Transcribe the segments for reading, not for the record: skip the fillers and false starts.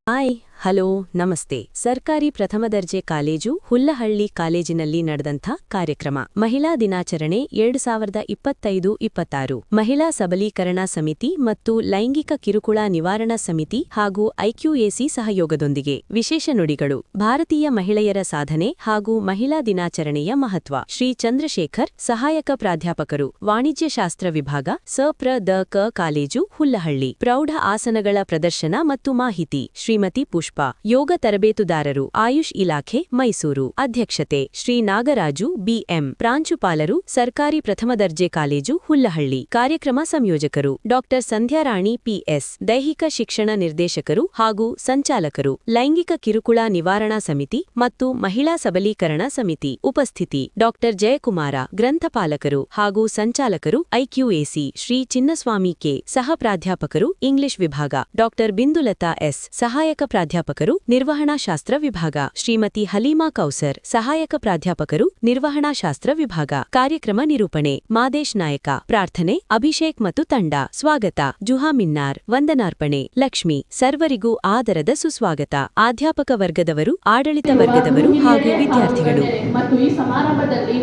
Hi, hello, ನಮಸ್ತೆ. ಸರ್ಕಾರಿ ಪ್ರಥಮ ದರ್ಜೆ ಕಾಲೇಜು ಹುಲ್ಲಹಳ್ಳಿ ಕಾಲೇಜಿನಲ್ಲಿ ನಡೆದಂಥ ಕಾರ್ಯಕ್ರಮ ಮಹಿಳಾ ದಿನಾಚರಣೆ 2025-26 ಮಹಿಳಾ ಸಬಲೀಕರಣ ಸಮಿತಿ ಮತ್ತು ಲೈಂಗಿಕ ಕಿರುಕುಳ ನಿವಾರಣಾ ಸಮಿತಿ ಹಾಗೂ ಐಕ್ಯೂಎಸಿ ಸಹಯೋಗದೊಂದಿಗೆ ವಿಶೇಷ ನುಡಿಗಳು ಭಾರತೀಯ ಮಹಿಳೆಯರ ಸಾಧನೆ ಹಾಗೂ ಮಹಿಳಾ ದಿನಾಚರಣೆಯ ಮಹತ್ವ. ಶ್ರೀ ಚಂದ್ರಶೇಖರ್, ಸಹಾಯಕ ಪ್ರಾಧ್ಯಾಪಕರು, ವಾಣಿಜ್ಯಶಾಸ್ತ್ರ ವಿಭಾಗ, ಸ.ಪ್ರ.ದ.ಕ ಕಾಲೇಜು ಹುಲ್ಲಹಳ್ಳಿ. ಪ್ರೌಢ ಆಸನಗಳ ಪ್ರದರ್ಶನ ಮತ್ತು ಮಾಹಿತಿ ಶ್ರೀಮತಿ ಪುಷ್ಪ. ಯೋಗ ತರಬೇತುದಾರರು, ಆಯುಷ್ ಇಲಾಖೆ, ಮೈಸೂರು. ಅಧ್ಯಕ್ಷತೆ ಶ್ರೀ ನಾಗರಾಜು ಬಿ.ಎಂ. ಪ್ರಾಂಶುಪಾಲರು, ಸರ್ಕಾರಿ ಪ್ರಥಮ ದರ್ಜೆ ಕಾಲೇಜು ಹುಲ್ಲಹಳ್ಳಿ. ಕಾರ್ಯಕ್ರಮ ಸಂಯೋಜಕರು ಡಾ ಸಂಧ್ಯಾರಾಣಿ ಪಿ.ಎಸ್. ದೈಹಿಕ ಶಿಕ್ಷಣ ನಿರ್ದೇಶಕರು ಹಾಗೂ ಸಂಚಾಲಕರು, ಲೈಂಗಿಕ ಕಿರುಕುಳ ನಿವಾರಣಾ ಸಮಿತಿ ಮತ್ತು ಮಹಿಳಾ ಸಬಲೀಕರಣ ಸಮಿತಿ. ಉಪಸ್ಥಿತಿ ಡಾ ಜಯಕುಮಾರ, ಗ್ರಂಥಪಾಲಕರು ಹಾಗೂ ಸಂಚಾಲಕರು, ಐಕ್ಯೂಎಸಿ. ಶ್ರೀ ಚಿನ್ನಸ್ವಾಮಿ ಕೆ, ಸಹ ಪ್ರಾಧ್ಯಾಪಕರು, ಇಂಗ್ಲಿಷ್ ವಿಭಾಗ. ಡಾ ಬಿಂದುಲತಾ ಎಸ್, ಸಹಾಯಕ ಪ್ರಾಧ್ಯಾಪಕರು, ನಿರ್ವಹಣಾ ಶಾಸ್ತ್ರ ವಿಭಾಗ. ಶ್ರೀಮತಿ ಹಲೀಮಾ ಕೌಸರ್, ಸಹಾಯಕ ಪ್ರಾಧ್ಯಾಪಕರು, ನಿರ್ವಹಣಾ ಶಾಸ್ತ್ರ ವಿಭಾಗ. ಕಾರ್ಯಕ್ರಮ ನಿರೂಪಣೆ ಮಾದೇಶ್ ನಾಯಕ. ಪ್ರಾರ್ಥನೆ ಅಭಿಷೇಕ್ ಮತ್ತು ತಂಡ. ಸ್ವಾಗತ ಜುಹಾ ಮಿನ್ನಾರ್. ವಂದನಾರ್ಪಣೆ ಲಕ್ಷ್ಮಿ. ಸರ್ವರಿಗೂ ಆದರದ ಸುಸ್ವಾಗತ. ಅಧ್ಯಾಪಕ ವರ್ಗದವರು, ಆಡಳಿತ ವರ್ಗದವರು ಹಾಗೂ ವಿದ್ಯಾರ್ಥಿಗಳು ಮತ್ತು ಈ ಸಮಾರಂಭದಲ್ಲಿ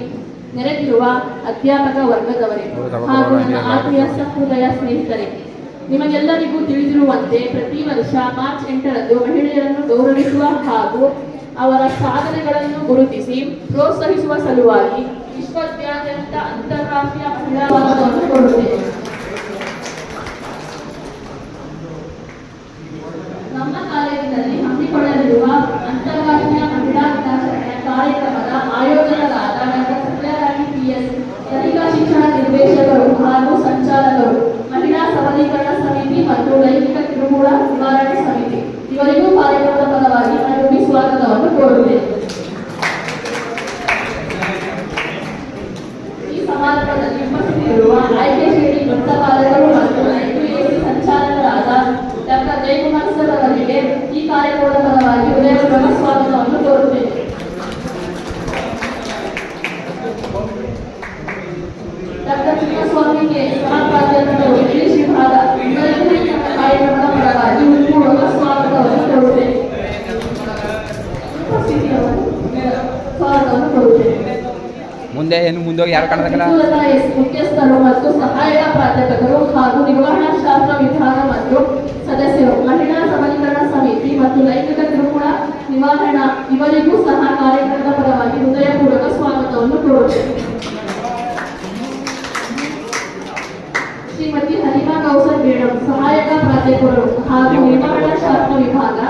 ನೆರೆದಿರುವ ಅಧ್ಯಾಪಕ ವರ್ಗದವರೇ ಹಾಗೂ ನನ್ನ ಆತ್ಮೀಯ ಸಹೃದಯ ಸ್ನೇಹಿತರೆ, ನಿಮಗೆಲ್ಲರಿಗೂ ತಿಳಿದಿರುವಂತೆ ಪ್ರತಿ ವರ್ಷ ಮಾರ್ಚ್ 8ರಂದು ಮಹಿಳೆಯರನ್ನು ಗೌರವಿಸುವ ಹಾಗೂ ಅವರ ಸಾಧನೆಗಳನ್ನು ಗುರುತಿಸಿ ಪ್ರೋತ್ಸಾಹಿಸುವ ಸಲುವಾಗಿ ವಿಶ್ವದಾದ್ಯಂತ ಅಂತಾರಾಷ್ಟ್ರೀಯ ಮಹಿಳಾ ವಾರವನ್ನು ಕೊಡುತ್ತೇವೆ. ನಮ್ಮ ಕಾಲೇಜಿನಲ್ಲಿ ಹಮ್ಮಿಕೊಳ್ಳಲಿರುವ ಅಂತಾರಾಷ್ಟ್ರೀಯ ಮಹಿಳಾ ದಿನಾಚರಣೆಯ ಕಾರ್ಯಕ್ರಮದ ಆಯೋಜಕರಾದ ಡಾ ಸಂಧ್ಯಾರಾಣಿ ಪಿ.ಎಸ್. ದೈಹಿಕ ಶಿಕ್ಷಣ ನಿರ್ದೇಶಕರು ಹಾಗೂ ಸಂಚಾಲಕರು, ಮಹಿಳಾ ಸಬಲೀಕರಣ ಸಮಿತಿ ಮತ್ತು ಲೈಂಗಿಕ ಕಿರುಕುಳ ನಿವಾರಣೆ ಸಮಿತಿ ಇವರಿಗೂ ಕಾರ್ಯಕ್ರಮದ ಪರವಾಗಿ ನಾನು ಸ್ವಾಗತವನ್ನು ಕೋರುತ್ತೇನೆ. ಈ ಸಮಾರಂಭದಲ್ಲಿ ಉಪಸ್ಥಿತಿರುವ ಆಯ್ಕೆ ಶ್ರೇಣಿ ಗ್ರಂಥಪಾಲಕರು ಮತ್ತು ಐಕ್ಯೂಎಸಿ ಸಂಚಾಲಕರಾದ ಡಾ ಜಯಕುಮಾರ್ ಸರ್ ಅವರಿಗೆ ಈ ಕಾರ್ಯಕ್ರಮದ ಪರವಾಗಿ ಹೃದಯಪೂರ್ವಕ ಸ್ವಾಗತವನ್ನು ಕೋರುತ್ತೇನೆ. ಡಾ ಚಿನ್ನಸ್ವಾಮಿ ಕೆ, ಸಹ ಪ್ರಾಧ್ಯಾಪಕರು, ಇಂಗ್ಲಿಷ್ ವಿಭಾಗ. ಕಾರ್ಯಕ್ರಮದ ಪರವಾಗಿ ಹೃದಯಪೂರ್ವಕ ಸ್ವಾಗತವನ್ನು ಕೋರುತ್ತೇನೆ. ಮುಖ್ಯಸ್ಥರು ಮತ್ತು ಸಹಾಯಕ ಪ್ರಾಧ್ಯಾಪಕರು ಹಾಗೂ ನಿರ್ವಹಣಾ ಶಾಸ್ತ್ರ ವಿಭಾಗ ಮತ್ತು ಸದಸ್ಯರು, ಮಹಿಳಾ ಸಬಲೀಕರಣ ಸಮಿತಿ ಮತ್ತು ಲೈಂಗಿಕ ಕಿರುಕುಳ ನಿವಾರಣಾ ಇವರಿಗೂ ಸಹ ಕಾರ್ಯಕ್ರಮದ ಪರವಾಗಿ ಹೃದಯಪೂರ್ವಕ ಸ್ವಾಗತವನ್ನು ಕೋರುತ್ತೇನೆ. ಶ್ರೀಮತಿ ಹಲೀಮಾ ಕೌಸರ್ ಮೇಡಂ, ಸಹಾಯಕ ಪ್ರಾಧ್ಯಾಪಕರು ಹಾಗೂ ನಿರ್ವಹಣಾ ಶಾಸ್ತ್ರ ವಿಭಾಗ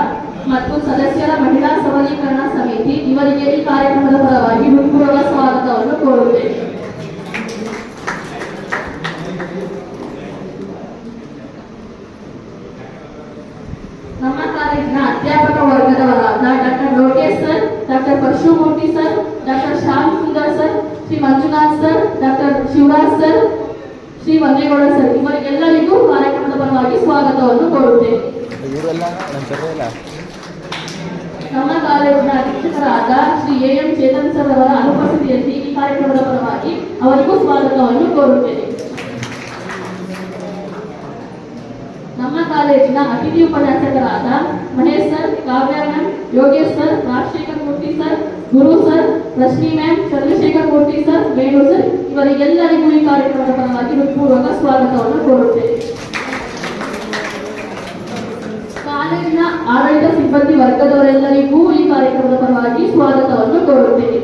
ಮತ್ತು ಸದಸ್ಯರ, ಮಹಿಳಾ ಸಬಲೀಕರಣ ಸಮಿತಿ ಇವರಿಗೆ ಈ ಕಾರ್ಯಕ್ರಮದ ಪರವಾಗಿ ಹೃತ್ಪೂರ್ವಕ ಸ್ವಾಗತವನ್ನು ಕೋರುತ್ತೇನೆ. ನಮ್ಮ ಕಾಲೇಜಿನ ಅಧ್ಯಾಪಕ ವರ್ಗದವರಾದ ಡಾ ಲೋಕೇಶ್ ಸರ್, ಡಾ ಪರಶುಮೂರ್ತಿ ಸರ್, ಡಾ ಶ್ಯಾಮ್ ಸುಂದರ್ ಸರ್, ಶ್ರೀ ಮಂಜುನಾಥ್ ಸರ್, ಡಾ ಶಿವರಾಜ್ ಸರ್, ಶ್ರೀ ವಂದೇಗೌಡ ಸರ್ ಇವರಿಗೆಲ್ಲರಿಗೂ ಕಾರ್ಯಕ್ರಮದ ಪರವಾಗಿ ಸ್ವಾಗತವನ್ನು ಕೋರುತ್ತೇನೆ. ನಮ್ಮ ಕಾಲೇಜಿನ ಅಧೀಕ್ಷಕರಾದ ಶ್ರೀ ಎ.ಎಂ. ಚೇತನ್ ಸರ್ ಅವರ ಅನುಪಸ್ಥಿತಿಯಲ್ಲಿ ಈ ಕಾರ್ಯಕ್ರಮದ ಪರವಾಗಿ ಅವರಿಗೂ ಸ್ವಾಗತವನ್ನು ಕೋರುತ್ತೇನೆ. ನಮ್ಮ ಕಾಲೇಜಿನ ಅತಿಥಿ ಉಪನ್ಯಾಸಕರಾದ ಮಹೇಶ್ ಸರ್, ಕಾವ್ಯ ಮ್ಯಾಮ್, ಯೋಗೇಶ್ ಸರ್, ರಾಜಶೇಖರ್ ಮೂರ್ತಿ ಸರ್, ಗುರು ಸರ್, ರಶ್ಮಿ ಮ್ಯಾಮ್, ಚಂದ್ರಶೇಖರ್ ಮೂರ್ತಿ ಸರ್, ವೇಣು ಸರ್ ಇವರಿಗೆಲ್ಲರಿಗೂ ಈ ಕಾರ್ಯಕ್ರಮದ ಪರವಾಗಿ ಹೃತ್ಪೂರ್ವಕ ಸ್ವಾಗತವನ್ನು ಕೋರುತ್ತೇನೆ. ಕಾಲೇಜಿನ ಆಡಳಿತ ಸಿಬ್ಬಂದಿ ವರ್ಗದವರೆಲ್ಲರಿಗೂ ಈ ಕಾರ್ಯಕ್ರಮದ ಪರವಾಗಿ ಸ್ವಾಗತವನ್ನು ಕೋರುತ್ತೇನೆ.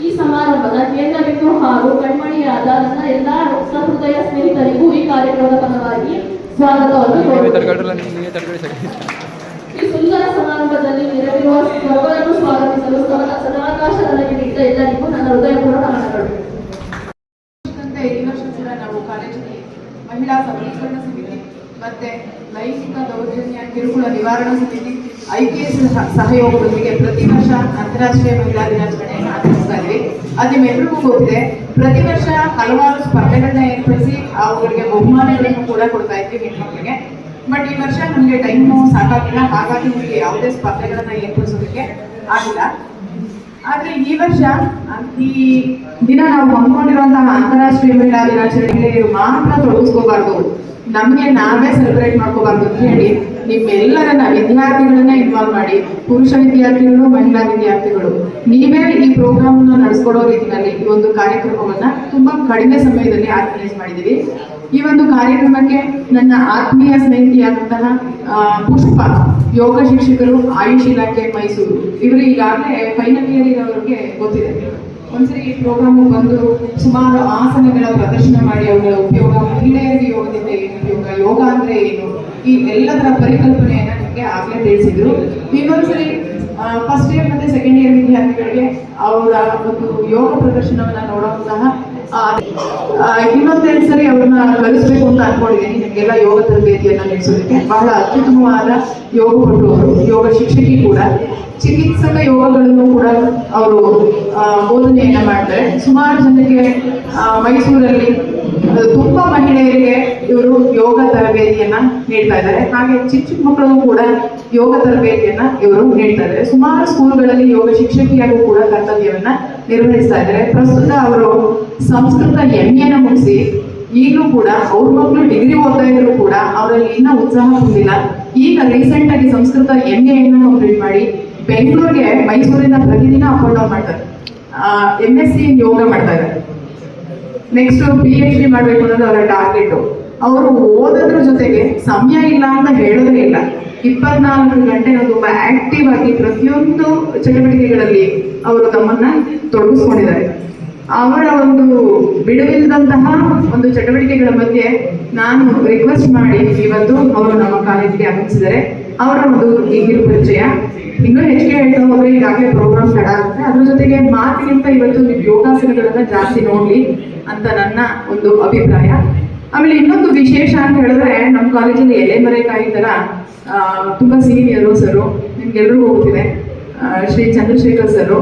ಈ ಸಮಾರಂಭದ ಕೇಂದ್ರ ಬಿಂದು ಹಾಗೂ ಕಣ್ಮಣಿಯಾದ ನನ್ನ ಎಲ್ಲಾ ಸಹೃದಯ ಸ್ನೇಹಿತರಿಗೂ ಈ ಕಾರ್ಯಕ್ರಮದ ಪರವಾಗಿ ಸ್ವಾಗತವನ್ನು ಕೋರುತ್ತೇನೆ. ಈ ಸುಂದರ ಸಮಾರಂಭದಲ್ಲಿ ನೆರವಿರುವ ಸರ್ವರನ್ನು ಸ್ವಾಗತಿಸಲು ಸದಾವಕಾಶ ನನಗೆ ನೀಡಿದ ಎಲ್ಲರಿಗೂ ನನ್ನ ಹೃದಯಪೂರ್ವಕ ನಮನಗಳು. ಈ ವರ್ಷ ಕೂಡ ನಾವು ಕಾಲೇಜಿನಲ್ಲಿ ಮಹಿಳಾ ಸಬಲೀಕರಣ ಸಮಿತಿ ಮತ್ತೆ ಲೈಂಗಿಕ ದೌರ್ಜನ್ಯ ಕಿರುಕುಳ ನಿವಾರಣಾ ಸಮಿತಿ ಐಕ್ಯೂಎಸಿ ಸಹಯೋಗದೊಂದಿಗೆ ಪ್ರತಿ ವರ್ಷ ಅಂತಾರಾಷ್ಟ್ರೀಯ ಮಹಿಳಾ ದಿನಾಚರಣೆಯನ್ನು ನಡೆಸ್ತಾ ಇದ್ವಿ. ಅದು ನಿಮ್ಮೆಲ್ಲರಿಗೂ ಗೊತ್ತಿದೆ. ಪ್ರತಿ ವರ್ಷ ಹಲವಾರು ಸ್ಪರ್ಧೆಗಳನ್ನ ಏರ್ಪಡಿಸಿ ಅವುಗಳಿಗೆ ಬಹುಮಾನಗಳನ್ನು ಕೂಡ ಕೊಡ್ತಾ ಇದ್ವಿ ಹೆಣ್ಮಕ್ಳಿಗೆ. ಬಟ್ ಈ ವರ್ಷ ನಮಗೆ ಟೈಮು ಸಾಕಾಗಿಲ್ಲ, ಹಾಗಾಗಿ ನಿಮಗೆ ಯಾವುದೇ ಸ್ಪರ್ಧೆಗಳನ್ನ ಏರ್ಪಡಿಸೋದಕ್ಕೆ ಆಗಿಲ್ಲ. ಆದ್ರೆ ಈ ವರ್ಷ ಈ ದಿನ ನಾವು ಹಮ್ಮಿಕೊಂಡಿರುವಂತಹ ಅಂತಾರಾಷ್ಟ್ರೀಯ ಮಹಿಳಾ ದಿನಾಚರಣೆಗೆ ಮಾತ್ರ ತೊಡಗಿಸ್ಕೋಬಾರ್ದು, ನಮಗೆ ನಾವೇ ಸೆಲೆಬ್ರೇಟ್ ಮಾಡ್ಕೋಬಾರ್ದು ಅಂತ ಹೇಳಿ ನಿಮ್ಮೆಲ್ಲರನ್ನ ವಿದ್ಯಾರ್ಥಿಗಳನ್ನ ಇನ್ವಾಲ್ವ್ ಮಾಡಿ, ಪುರುಷ ವಿದ್ಯಾರ್ಥಿಗಳು, ಮಹಿಳಾ ವಿದ್ಯಾರ್ಥಿಗಳು, ನೀವೇ ಈ ಪ್ರೋಗ್ರಾಮ್ ನಡೆಸ್ಕೊಡೋ ರೀತಿಯಲ್ಲಿ ಈ ಒಂದು ಕಾರ್ಯಕ್ರಮವನ್ನ ತುಂಬಾ ಕಡಿಮೆ ಸಮಯದಲ್ಲಿ ಆರ್ಗನೈಸ್ ಮಾಡಿದ್ದೀವಿ. ಈ ಒಂದು ಕಾರ್ಯಕ್ರಮಕ್ಕೆ ನನ್ನ ಆತ್ಮೀಯ ಸ್ನೇಹಿತೆಯಾದಂತಹ ಪುಷ್ಪ, ಯೋಗ ಶಿಕ್ಷಕರು, ಆಯುಷ್ ಇಲಾಖೆ ಮೈಸೂರು, ಇವರು ಈಗಾಗಲೇ ಫೈನಲ್ ಇಯರ್ ಇರೋರಿಗೆ ಗೊತ್ತಿದೆ. ಒಂದ್ಸರಿ ಈ ಪ್ರೋಗ್ರಾಮ್ ಬಂದು ಸುಮಾರು ಆಸನಗಳ ಪ್ರದರ್ಶನ ಮಾಡಿ ಅವುಗಳ ಉಪಯೋಗ, ಮಹಿಳೆಯರಿಗೆ ಯೋಗದಿಂದ ಏನು ಉಪಯೋಗ, ಯೋಗ ಅಂದ್ರೆ ಏನು, ಈ ಎಲ್ಲದರ ಪರಿಕಲ್ಪನೆಯನ್ನ ನಿಮಗೆ ಆಗ್ಲೇ ತಿಳಿಸಿದ್ರು. ಇನ್ನೊಂದ್ಸರಿ ಫಸ್ಟ್ ಇಯರ್ ಮತ್ತೆ ಸೆಕೆಂಡ್ ಇಯರ್ ವಿದ್ಯಾರ್ಥಿಗಳಿಗೆ ಅವರ ಒಂದು ಯೋಗ ಪ್ರದರ್ಶನವನ್ನ ನೋಡುವಂತಹ ಇನ್ನೊಂದೆರಡು ಸರಿ ಅವ್ರನ್ನ ಕಲಿಸ್ಬೇಕು ಅಂತ ಅನ್ಕೊಂಡಿದ್ದೀನಿ. ನಿಮಗೆಲ್ಲ ಯೋಗ ತರಬೇತಿಯನ್ನ ನಡೆಸೋದಕ್ಕೆ ಬಹಳ ಅತ್ಯುತ್ತಮವಾದ ಯೋಗ ಪಟುವರು, ಯೋಗ ಶಿಕ್ಷಕಿ ಕೂಡ, ಚಿಕಿತ್ಸಕ ಯೋಗಗಳನ್ನು ಕೂಡ ಅವರು ಬೋಧನೆಯನ್ನ ಮಾಡ್ತಾರೆ. ಸುಮಾರು ಜನಕ್ಕೆ ಮೈಸೂರಲ್ಲಿ ತುಂಬಾ ಮಹಿಳೆಯರಿಗೆ ಇವರು ಯೋಗ ತರಬೇತಿಯನ್ನ ನೀಡ್ತಾ ಇದ್ದಾರೆ. ಹಾಗೆ ಚಿಕ್ಕ ಚಿಕ್ಕ ಮಕ್ಕಳಿಗೂ ಕೂಡ ಯೋಗ ತರಬೇತಿಯನ್ನ ಇವರು ನೀಡ್ತಾ ಇದ್ದಾರೆ. ಸುಮಾರು ಸ್ಕೂಲ್ಗಳಲ್ಲಿ ಯೋಗ ಶಿಕ್ಷಕಿಯಾಗೂ ಕೂಡ ಕರ್ತವ್ಯವನ್ನ ನಿರ್ವಹಿಸ್ತಾ ಇದ್ದಾರೆ. ಪ್ರಸ್ತುತ ಅವರು ಸಂಸ್ಕೃತ MA ಮುಗಿಸಿ ಈಗಲೂ ಕೂಡ ಅವ್ರ ಮಕ್ಕಳು ಡಿಗ್ರಿ ಓದ್ತಾ ಇದ್ರು ಕೂಡ ಅವರಲ್ಲಿ ಇನ್ನೂ ಉತ್ಸಾಹ ಹೊಂದಿಲ್ಲ. ಈಗ ರೀಸೆಂಟ್ ಆಗಿ ಸಂಸ್ಕೃತ MA ಕಂಪ್ಲೀಟ್ ಮಾಡಿ ಬೆಂಗಳೂರಿಗೆ ಮೈಸೂರಿಂದ ಪ್ರತಿದಿನ ಅಪ್ ಅಂಡ್ ಡೌನ್ ಮಾಡ್ತಾರೆ. MSc ಯೋಗ ಮಾಡ್ತಾ ಇದ್ದಾರೆ. ನೆಕ್ಸ್ಟ್ PhD ಮಾಡಬೇಕು ಅನ್ನೋದು ಅವರ ಟಾರ್ಗೆಟ್. ಅವರು ಓದೋದ್ರ ಜೊತೆಗೆ ಸಮಯ ಇಲ್ಲ ಅಂತ ಹೇಳೋದೇ ಇಲ್ಲ. 24 ಗಂಟೆ ತುಂಬಾ ಆಕ್ಟಿವ್ ಆಗಿ ಪ್ರತಿಯೊಂದು ಚಟುವಟಿಕೆಗಳಲ್ಲಿ ಅವರು ತಮ್ಮನ್ನ ತೊಡಗಿಸ್ಕೊಂಡಿದ್ದಾರೆ. ಅವರ ಒಂದು ಬಿಡುವಿಲ್ಲದಂತಹ ಒಂದು ಚಟುವಟಿಕೆಗಳ ಮಧ್ಯೆ ನಾನು ರಿಕ್ವೆಸ್ಟ್ ಮಾಡಿ ಇವತ್ತು ಅವರು ನಮ್ಮ ಕಾಲೇಜಿಗೆ ಆಗಮಿಸಿದ್ದಾರೆ. ಅವರ ಒಂದು ಈಗಿನ ಪರಿಚಯ ಇನ್ನೂ ಹೆಚ್ಚಿಗೆ ಹೇಳ್ತಾ ಹೋದ್ರೆ ಈಗಾಗಲೇ ಪ್ರೋಗ್ರಾಮ್ ಸ್ಟಾರ್ಟ್ ಆಗುತ್ತೆ. ಅದ್ರ ಜೊತೆಗೆ ಮಾತಿಗಿಂತ ಇವತ್ತು ನೀವು ಯೋಗಾಸನಗಳನ್ನ ಜಾಸ್ತಿ ನೋಡ್ಲಿ ಅಂತ ನನ್ನ ಒಂದು ಅಭಿಪ್ರಾಯ. ಆಮೇಲೆ ಇನ್ನೊಂದು ವಿಶೇಷ ಅಂತ ಹೇಳಿದ್ರೆ ನಮ್ಮ ಕಾಲೇಜಲ್ಲಿ ಎಲೆಮರೆಕಾಯಿ ತರ ತುಂಬಾ ಸೀನಿಯರು ಸರು, ನಿಮ್ಗೆಲ್ಲರಿಗೂ ಹೋಗ್ತಿದೆ, ಶ್ರೀ ಚಂದ್ರಶೇಖರ್ ಸರು,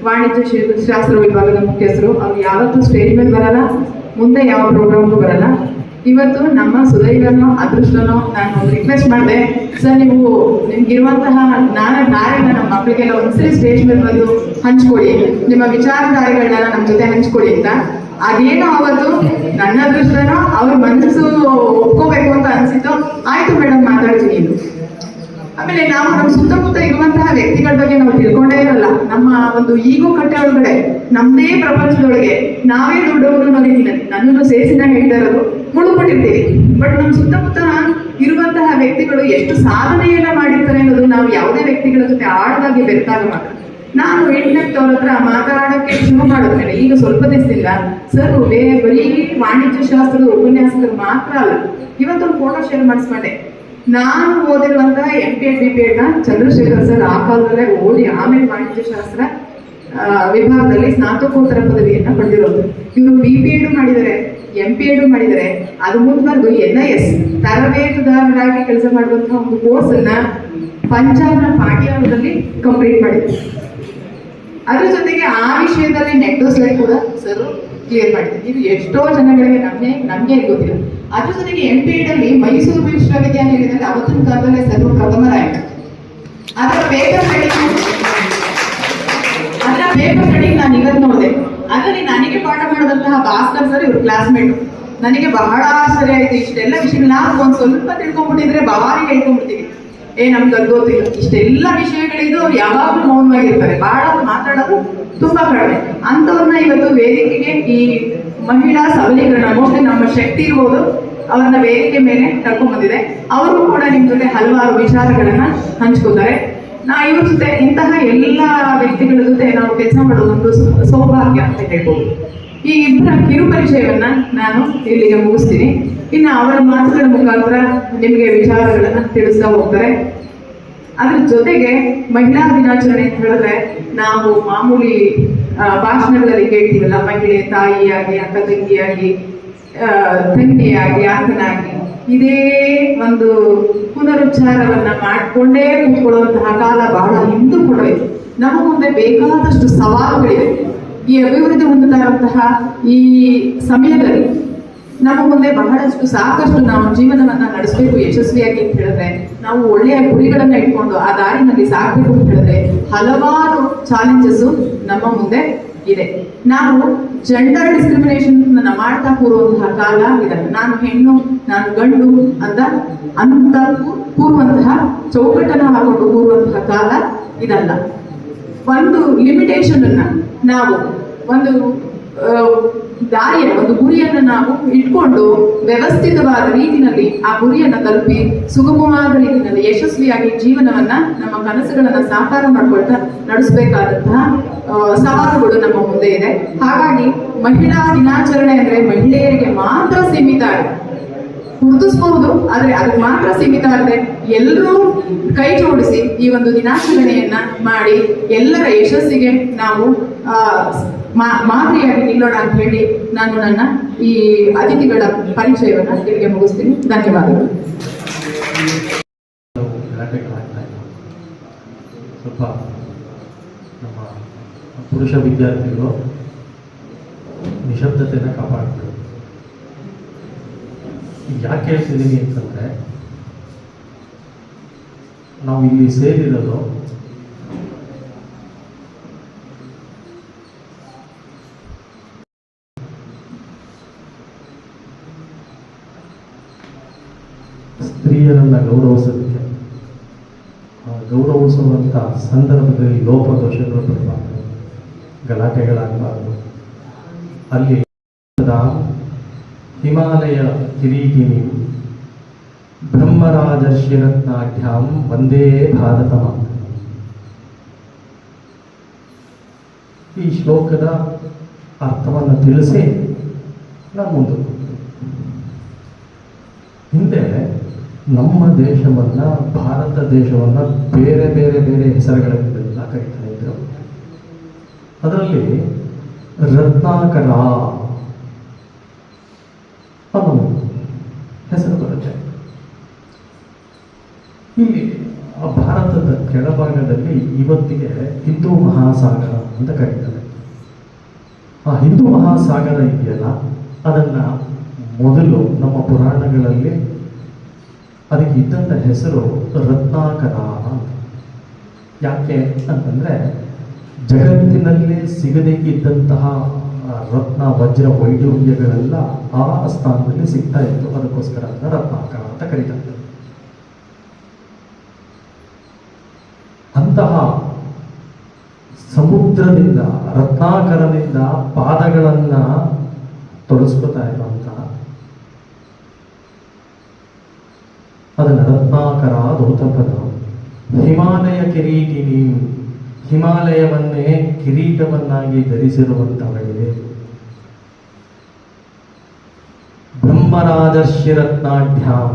ವಾಣಿಜ್ಯ ಶಾಸ್ತ್ರ ವಿಭಾಗದ ಮುಖ್ಯಸ್ಥರು. ಅವ್ರು ಯಾವತ್ತೂ ಸ್ಟೇಜ್ ಮೇಲೆ ಬರಲ್ಲ, ಮುಂದೆ ಯಾವ ಪ್ರೋಗ್ರಾಮ್ಗೂ ಬರಲ್ಲ. ಇವತ್ತು ನಮ್ಮ ಸುದೈವನೋ ಅದೃಷ್ಟನೋ ನಾನು ರಿಕ್ವೆಸ್ಟ್ ಮಾಡಿದೆ, ಸರ್ ನೀವು ನಿಮ್ಗಿರುವಂತಹ ನಾಳೆ ನಮ್ಮ ಮಕ್ಕಳಿಗೆಲ್ಲ ಒಂದ್ಸರಿ ಸ್ಟೇಜ್ ಮೇಲೆ ಬಂದು ಹಂಚ್ಕೊಡಿ, ನಿಮ್ಮ ವಿಚಾರಧಾರೆಗಳನ್ನ ನಮ್ಮ ಜೊತೆ ಹಂಚ್ಕೊಡಿ ಅಂತ. ಅದೇನೋ ಅವತ್ತು ನನ್ನ ಅದೃಷ್ಟನೋ ಅವ್ರ ಮನಸ್ಸು ಒಪ್ಕೋಬೇಕು ಅಂತ ಅನ್ಸಿತ್ತು. ಆಯ್ತು ಮೇಡಮ್, ಮಾತಾಡ್ತೀನಿ ಇದು. ಆಮೇಲೆ ನಾವು ನಮ್ಮ ಸುತ್ತಮುತ್ತ ಇರುವಂತಹ ವ್ಯಕ್ತಿಗಳ ಬಗ್ಗೆ ನಾವು ತಿಳ್ಕೊಂಡೇ ಇರಲ್ಲ. ನಮ್ಮ ಒಂದು ಈಗೋ ಕಟ್ಟೆ ಒಳಗಡೆ ನಮ್ಮದೇ ಪ್ರಪಂಚದೊಳಗೆ ನಾವೇ ದೊಡ್ಡವರು ಅನ್ನೋದಿಲ್ಲ, ನನ್ನನ್ನು ಸೇರಿಸಿನ ಹೇಳ್ತಾ ಇರೋದು ಮುಳುಗ್ಬಿಟ್ಟಿರ್ತೀವಿ. ಬಟ್ ನಮ್ಮ ಸುತ್ತಮುತ್ತ ಇರುವಂತಹ ವ್ಯಕ್ತಿಗಳು ಎಷ್ಟು ಸಾಧನೆಯನ್ನ ಮಾಡಿರ್ತಾರೆ ಅನ್ನೋದು ನಾವು ಯಾವುದೇ ವ್ಯಕ್ತಿಗಳ ಜೊತೆ ಆಳವಾಗಿ ಬೆರೆತಾಗ ಮಾತ್ರ. ನಾನು ಇಂಟರ್ನೆಟ್ ಅವ್ರ ಹತ್ರ ಮಾತಾಡೋಕ್ಕೆ ಶುರು ಮಾಡಿದ್ಮೇಲೆ ಈಗ ಸ್ವಲ್ಪ ದಿವಸದಿಂದ ಸರ್ ಬರೀ ವಾಣಿಜ್ಯ ಶಾಸ್ತ್ರದ ಉಪನ್ಯಾಸಕರು ಮಾತ್ರ ಅಲ್ಲ, ಇವತ್ತೊಂದು ಫೋಟೋ ಶೇರ್ ಮಾಡಿಸ್ಕೊಂಡೆ. ನಾನು ಓದಿರುವಂತಹ MPed BPed ಚಂದ್ರಶೇಖರ್ ಸರ್ ಆ ಕಾಲದಲ್ಲೇ ಓದಿ ಆಮೇಲೆ ವಾಣಿಜ್ಯ ಶಾಸ್ತ್ರ ವಿಭಾಗದಲ್ಲಿ ಸ್ನಾತಕೋತ್ತರ ಪದವಿಯನ್ನ ಪಡೆದಿರೋದು. ಇವರು BPed ಮಾಡಿದ್ದಾರೆ, MPed ಮಾಡಿದ್ದಾರೆ. ಅದು ಮುಂದುವರೆದು NIS ತರಬೇತುದಾರರಾಗಿ ಕೆಲಸ ಮಾಡುವಂತಹ ಒಂದು ಕೋರ್ಸ್ ಅನ್ನ ಪಂಜಾಬ್ನ ಪಾಟಿಯಾಲದಲ್ಲಿ ಕಂಪ್ಲೀಟ್ ಮಾಡಿದ್ರು. ಅದ್ರ ಜೊತೆಗೆ ಆ ವಿಷಯದಲ್ಲಿ ನೆಟ್ಟೋಸ್ಲೈಡ್ ಕೂಡ ಸರ್ ಕ್ಲಿಯರ್ ಮಾಡಿದ್ರು. ಇದು ಎಷ್ಟೋ ಜನಗಳಿಗೆ ನಮ್ಗೆ ಗೊತ್ತಿಲ್ಲ. ಅದ್ರ ಜೊತೆಗೆ MPed ಅಲ್ಲಿ ಮೈಸೂರು ವಿಶ್ವವಿದ್ಯಾನಿಲಯದಲ್ಲಿ ಅವತ್ತಿನ ಕಾಲದಲ್ಲೇ ಸರ್ ಪ್ರಥಮರಾಯಿತು. ಅದರ ಪೇಪರ್ ಸ್ಟಡಿ ನಾನು ಇವತ್ತು ನೋಡಿದೆ. ಅದರಲ್ಲಿ ನನಗೆ ಪಾಠ ಮಾಡಿದಂತಹ ಭಾಸ್ಕರ್ ಸರ್ ಇವ್ರ ಕ್ಲಾಸ್ಮೇಟ್. ನನಗೆ ಬಹಳ ಆಶ್ಚರ್ಯ ಆಯ್ತು. ಇಷ್ಟೆಲ್ಲ ವಿಷಯಗಳು ನಾವು ಒಂದು ಸ್ವಲ್ಪ ತಿಳ್ಕೊಂಡ್ಬಿಟ್ಟಿದ್ರೆ ಭಾರಿ ಹೇಳ್ಕೊಂಡ್ಬಿಡ್ತೀವಿ, ನಮ್ಗೆ ಅದು ಗೊತ್ತಿಲ್ಲ. ಇಷ್ಟೆಲ್ಲ ವಿಷಯಗಳಿದ್ದು ಅವ್ರು ಯಾವಾಗಲೂ ಮೌನವಾಗಿರ್ತಾರೆ, ಬಹಳ ಮಾತಾಡೋದು ತುಂಬಾ ಕಡಿಮೆ. ಅಂಥವ್ರನ್ನ ಇವತ್ತು ವೇದಿಕೆಗೆ ಈ ಮಹಿಳಾ ಸಬಲೀಕರಣ, ಮೋಸ್ಟ್ಲಿ ನಮ್ಮ ಶಕ್ತಿ ಇರ್ಬೋದು, ಅವ್ರನ್ನ ವೇದಿಕೆ ಮೇಲೆ ಕರ್ಕೊಂಡ್ ಬಂದಿದೆ. ಅವರು ಕೂಡ ನಿಮ್ ಜೊತೆ ಹಲವಾರು ವಿಚಾರಗಳನ್ನ ಹಂಚ್ಕೋತಾರೆ. ಇವ್ರ ಜೊತೆ ಇಂತಹ ಎಲ್ಲ ವ್ಯಕ್ತಿಗಳ ಜೊತೆ ನಾವು ಕೆಲಸ ಮಾಡೋದೊಂದು ಸೌಭಾಗ್ಯ ಅಂತ ಹೇಳ್ಬೋದು. ಈ ಇಬ್ಬರ ಕಿರು ಪರಿಚಯವನ್ನ ನಾನು ಇಲ್ಲಿಗೆ ಮುಗಿಸ್ತೀನಿ. ಇನ್ನು ಅವರ ಮಾತುಗಳ ಮುಖಾಂತರ ನಿಮಗೆ ವಿಚಾರಗಳನ್ನ ತಿಳಿಸ್ತಾ ಹೋಗ್ತಾರೆ. ಅದ್ರ ಜೊತೆಗೆ ಮಹಿಳಾ ದಿನಾಚರಣೆ ಅಂತ ಹೇಳಿದ್ರೆ ನಾವು ಮಾಮೂಲಿ ಭಾಷಣಗಳಲ್ಲಿ ಕೇಳ್ತೀವಲ್ಲ, ಮಹಿಳೆ ತಾಯಿಯಾಗಿ, ಅಕ್ಕ ತಂಗಿಯಾಗಿ, ತಂಗಿಯಾಗಿ, ಅಕ್ಕನಾಗಿ, ಇದೇ ಒಂದು ಪುನರುಚ್ಚಾರವನ್ನ ಮಾಡಿಕೊಂಡೇ ಕೂತ್ಕೊಳ್ಳುವಂತಹ ಕಾಲ ಬಹಳ ಹಿಂದೂ ಕೂಡ ಇತ್ತು. ನಮ್ಮ ಮುಂದೆ ಬೇಕಾದಷ್ಟು ಸವಾಲುಗಳಿವೆ. ಈ ಅಭಿವೃದ್ಧಿ ಹೊಂದುತ್ತಾ ಇರುವಂತಹ ಈ ಸಮಯದಲ್ಲಿ ನಮ್ಮ ಮುಂದೆ ಸಾಕಷ್ಟು ನಾವು ಜೀವನವನ್ನ ನಡೆಸಬೇಕು ಯಶಸ್ವಿಯಾಗಿ ಅಂತ ಹೇಳಿದ್ರೆ, ನಾವು ಒಳ್ಳೆಯ ಗುರಿಗಳನ್ನ ಇಟ್ಕೊಂಡು ಆ ದಾರಿನಲ್ಲಿ ಸಾಗಬೇಕು ಅಂತ ಹೇಳಿದ್ರೆ ಹಲವಾರು ಚಾಲೆಂಜಸ್ ನಮ್ಮ ಮುಂದೆ ಇದೆ. ನಾವು ಜೆಂಡರ್ ಡಿಸ್ಕ್ರಿಮಿನೇಷನ್ ಮಾಡ್ತಾ ಕೂರುವಂತಹ ಕಾಲ ಇದಲ್ಲ. ನಾನು ಹೆಣ್ಣು, ನಾನು ಗಂಡು ಅಂತ ಕೂರುವಂತಹ ಚೌಕಟ್ಟನ್ನು ಹಾಕೊಂಡು ಕೂರುವಂತಹ ಕಾಲ ಇದಲ್ಲ. ಒಂದು ಲಿಮಿಟೇಷನ್ ಅನ್ನ ನಾವು ಒಂದು ಒಂದು ಗುರಿಯನ್ನು ನಾವು ಇಟ್ಕೊಂಡು ವ್ಯವಸ್ಥಿತವಾದ ರೀತಿಯಲ್ಲಿ ಆ ಗುರಿಯನ್ನು ತಲುಪಿ ಸುಗಮವಾದ ರೀತಿಯಲ್ಲಿ ಯಶಸ್ವಿಯಾಗಿ ಜೀವನವನ್ನ, ನಮ್ಮ ಕನಸುಗಳನ್ನ ಸಾಕಾರ ಮಾಡ್ಕೊಳ್ತಾ ನಡೆಸಬೇಕಾದಂತಹ ಸವಾಲುಗಳು ನಮ್ಮ ಮುಂದೆ ಇದೆ. ಹಾಗಾಗಿ ಮಹಿಳಾ ದಿನಾಚರಣೆ ಅಂದ್ರೆ ಮಹಿಳೆಯರಿಗೆ ಮಾತ್ರ ಸೀಮಿತ ಆಗಿದೆ, ಗುರುತಿಸಬಹುದು, ಆದ್ರೆ ಅದಕ್ಕೆ ಮಾತ್ರ ಸೀಮಿತ ಆಗದೆ ಎಲ್ಲರೂ ಕೈ ಜೋಡಿಸಿ ಈ ಒಂದು ದಿನಾಚರಣೆಯನ್ನ ಮಾಡಿ ಎಲ್ಲರ ಯಶಸ್ಸಿಗೆ ನಾವು ಮಾದರಿಯಾಗಿ ನಿಲ್ಲೋಣ ಅಂತ ಹೇಳಿ ನಾನು ನನ್ನ ಈ ಅತಿಥಿಗಳ ಪರಿಚಯವನ್ನ ಇಲ್ಲಿಗೆ ಮುಗಿಸ್ತೀನಿ. ಧನ್ಯವಾದಗಳು. ಸ್ವಲ್ಪ ನಮ್ಮ ಪುರುಷ ವಿದ್ಯಾರ್ಥಿಗಳು ನಿಶಬ್ದತೆಯನ್ನು ಕಾಪಾಡ್ತಾರೆ. ಯಾಕೆ ಹೇಳ್ತಿದ್ದೀನಿ ಅಂತಂದರೆ, ನಾವು ಇಲ್ಲಿ ಸೇರಿರೋದು ಸ್ತ್ರೀಯರನ್ನು ಗೌರವಿಸೋದಕ್ಕೆ. ಗೌರವಿಸುವಂಥ ಸಂದರ್ಭದಲ್ಲಿ ಲೋಪದೋಷಗಳು ಬರಬಾರ್ದು, ಗಲಾಟೆಗಳಾಗಬಾರ್ದು. ಅಲ್ಲಿ ಹಿಮಾಲಯ ಕಿರೀಟಿನಿ ಬ್ರಹ್ಮರಾಜರ್ಷಿರತ್ನಾಢ್ಯಾಂ ವಂದೇ ಭಾರತ ಮಾತೆ. ಈ ಶ್ಲೋಕದ ಅರ್ಥವನ್ನು ತಿಳಿಸಿ ನಾವು ಮುಂದೆ ಹಿಂದೆ ನಮ್ಮ ದೇಶವನ್ನು, ಭಾರತ ದೇಶವನ್ನು ಬೇರೆ ಬೇರೆ ಬೇರೆ ಹೆಸರುಗಳಿಂದ ಕರೀತಾ ಇದ್ರು. ಅದರಲ್ಲಿ ರತ್ನಾಕರ ಅನ್ನೋ ಹೆಸರು ಬರುತ್ತೆ. ಇಲ್ಲಿ ಆ ಭಾರತದ ಕೆಳಭಾಗದಲ್ಲಿ ಇವತ್ತಿಗೆ ಹಿಂದೂ ಮಹಾಸಾಗರ ಅಂತ ಕರೀತಾರೆ. ಆ ಹಿಂದೂ ಮಹಾಸಾಗರ ಇದೆಯಲ್ಲ, ಅದನ್ನು ಮೊದಲು ನಮ್ಮ ಪುರಾಣಗಳಲ್ಲಿ ಅದಕ್ಕೆ ಇದ್ದಂಥ ಹೆಸರು ರತ್ನಾಕರ ಅಂತ. ಯಾಕೆ ಅಂತಂದರೆ, ಜಗತ್ತಿನಲ್ಲಿ ಸಿಗದೇ ಇದ್ದಂತಹ ರತ್ನ, ವಜ್ರ, ವೈಡೂರ್ಯಗಳೆಲ್ಲ ಆ ಸ್ಥಾನದಲ್ಲಿ ಸಿಗ್ತಾ ಇತ್ತು. ಅದಕ್ಕೋಸ್ಕರ ರತ್ನಾಕರ ಅಂತ ಕರೀತಾರೆ. ಅಂತಹ ಸಮುದ್ರದಿಂದ, ರತ್ನಾಕರದಿಂದ ಪಾದಗಳನ್ನು ತೊಡಸ್ಕೊತಾ ಇರುವಂತ ಅದನ್ನು ರತ್ನಾಕರ ದೌತಪದ. ಹಿಮಾಲಯ ಕಿರೀಟಿನಿ, ಹಿಮಾಲಯವನ್ನೇ ಕಿರೀಟವನ್ನಾಗಿ ಧರಿಸಿರುವಂತವಳಿಗೆ. ಬ್ರಹ್ಮರಾಜರ್ಷಿ ರತ್ನಾಢ್ಯಾಂ,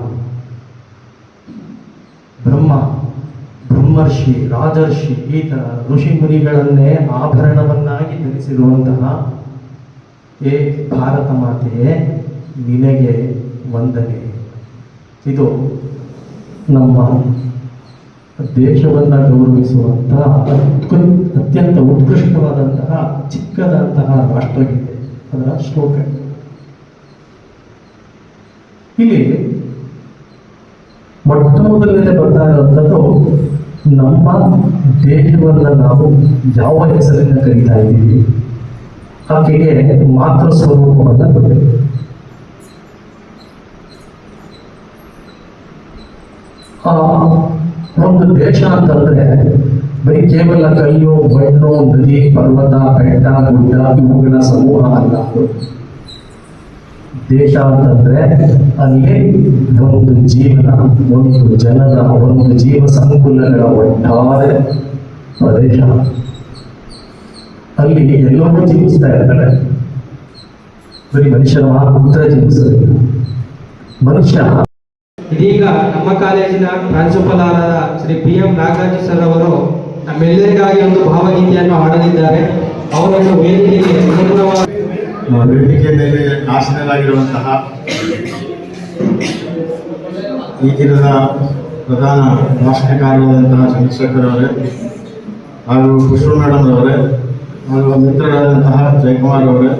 ಬ್ರಹ್ಮರ್ಷಿ, ರಾಜರ್ಷಿ, ಈ ತರ ಋಷಿ ಮುನಿಗಳನ್ನೇ ಆಭರಣವನ್ನಾಗಿ ಧರಿಸಿರುವಂತಹ ಏ ಭಾರತ ಮಾತೆಯೇ, ನಿನಗೆ ವಂದನೆ. ಇದು ನಮ್ಮ ದೇಶವನ್ನು ಗೌರವಿಸುವಂತಹ ಅತ್ಯಂತ ಉತ್ಕೃಷ್ಟವಾದಂತಹ ಚಿಕ್ಕದಂತಹ ರಾಷ್ಟ್ರಗೀತೆ, ಅದರ ಶ್ಲೋಕ. ಇಲ್ಲಿ ಮೊಟ್ಟ ಮೊದಲನೇ ಬರ್ತಾ ಇರುವಂಥದ್ದು, ನಮ್ಮ ದೇಶವನ್ನು ನಾವು ಯಾವ ಹೆಸರಿನ ಕರೀತಾ ಇದ್ದೀವಿ, ಆಕೆಗೆ ಮಾತೃ ಸ್ವರೂಪವನ್ನು ಕೊಡಬೇಕು. ಒಂದು ದೇಶ ಅಂತಂದ್ರೆ ಬರೀ ಕೇವಲ ಕಲ್ಲು, ಮಣ್ಣು, ನದಿ, ಪರ್ವತ, ಬೆಟ್ಟ, ಗುಡ್ಡ ಇವುಗಳ ಸಮೂಹ ಅಲ್ಲ. ದೇಶ ಅಂತಂದ್ರೆ ಅಲ್ಲಿ ಒಂದು ಜೀವನ, ಒಂದು ಜನರ, ಒಂದು ಜೀವ ಸಂಕುಲಗಳ ಒಟ್ಟಾರೆ ಪ್ರದೇಶ. ಅಲ್ಲಿ ಎಲ್ಲವೂ ಜೀವಿಸ್ತಾ ಇರ್ತಾರೆ, ಬರೀ ಮನುಷ್ಯನ ಮಾತ್ರ ಜೀವಿಸೋದಿಲ್ಲ. ಮನುಷ್ಯ ಇದೀಗ ನಮ್ಮ ಕಾಲೇಜಿನ ಪ್ರಾಂಶುಪಾಲರಾದ ಶ್ರೀ PM ನಾಗರಾಜ್ ಸರ್ ಅವರು ನಮ್ಮೆಲ್ಲರಿಗಾಗಿ ಒಂದು ಭಾವಗೀತೆಯನ್ನು ಹಾಡಲಿದ್ದಾರೆ. ಅವರನ್ನು ವೇದಿಕೆಗೆ ವೇದಿಕೆ ಮೇಲೆ ಆಸೀನರಾಗಿರುವಂತಹ ಈ ದಿನದ ಪ್ರಧಾನ ಭಾಷಣಕಾರರಾದಂತಹ ಚಂದ್ರಶೇಖರ್ ಅವರೇ, ಹಾಗೂ ಪುಷ್ಪ ಮೇಡಮ್ ಅವರೇ ಹಾಗೂ ಮಿತ್ರರಾದಂತಹ ಜಯಕುಮಾರ್ ಅವರೇ,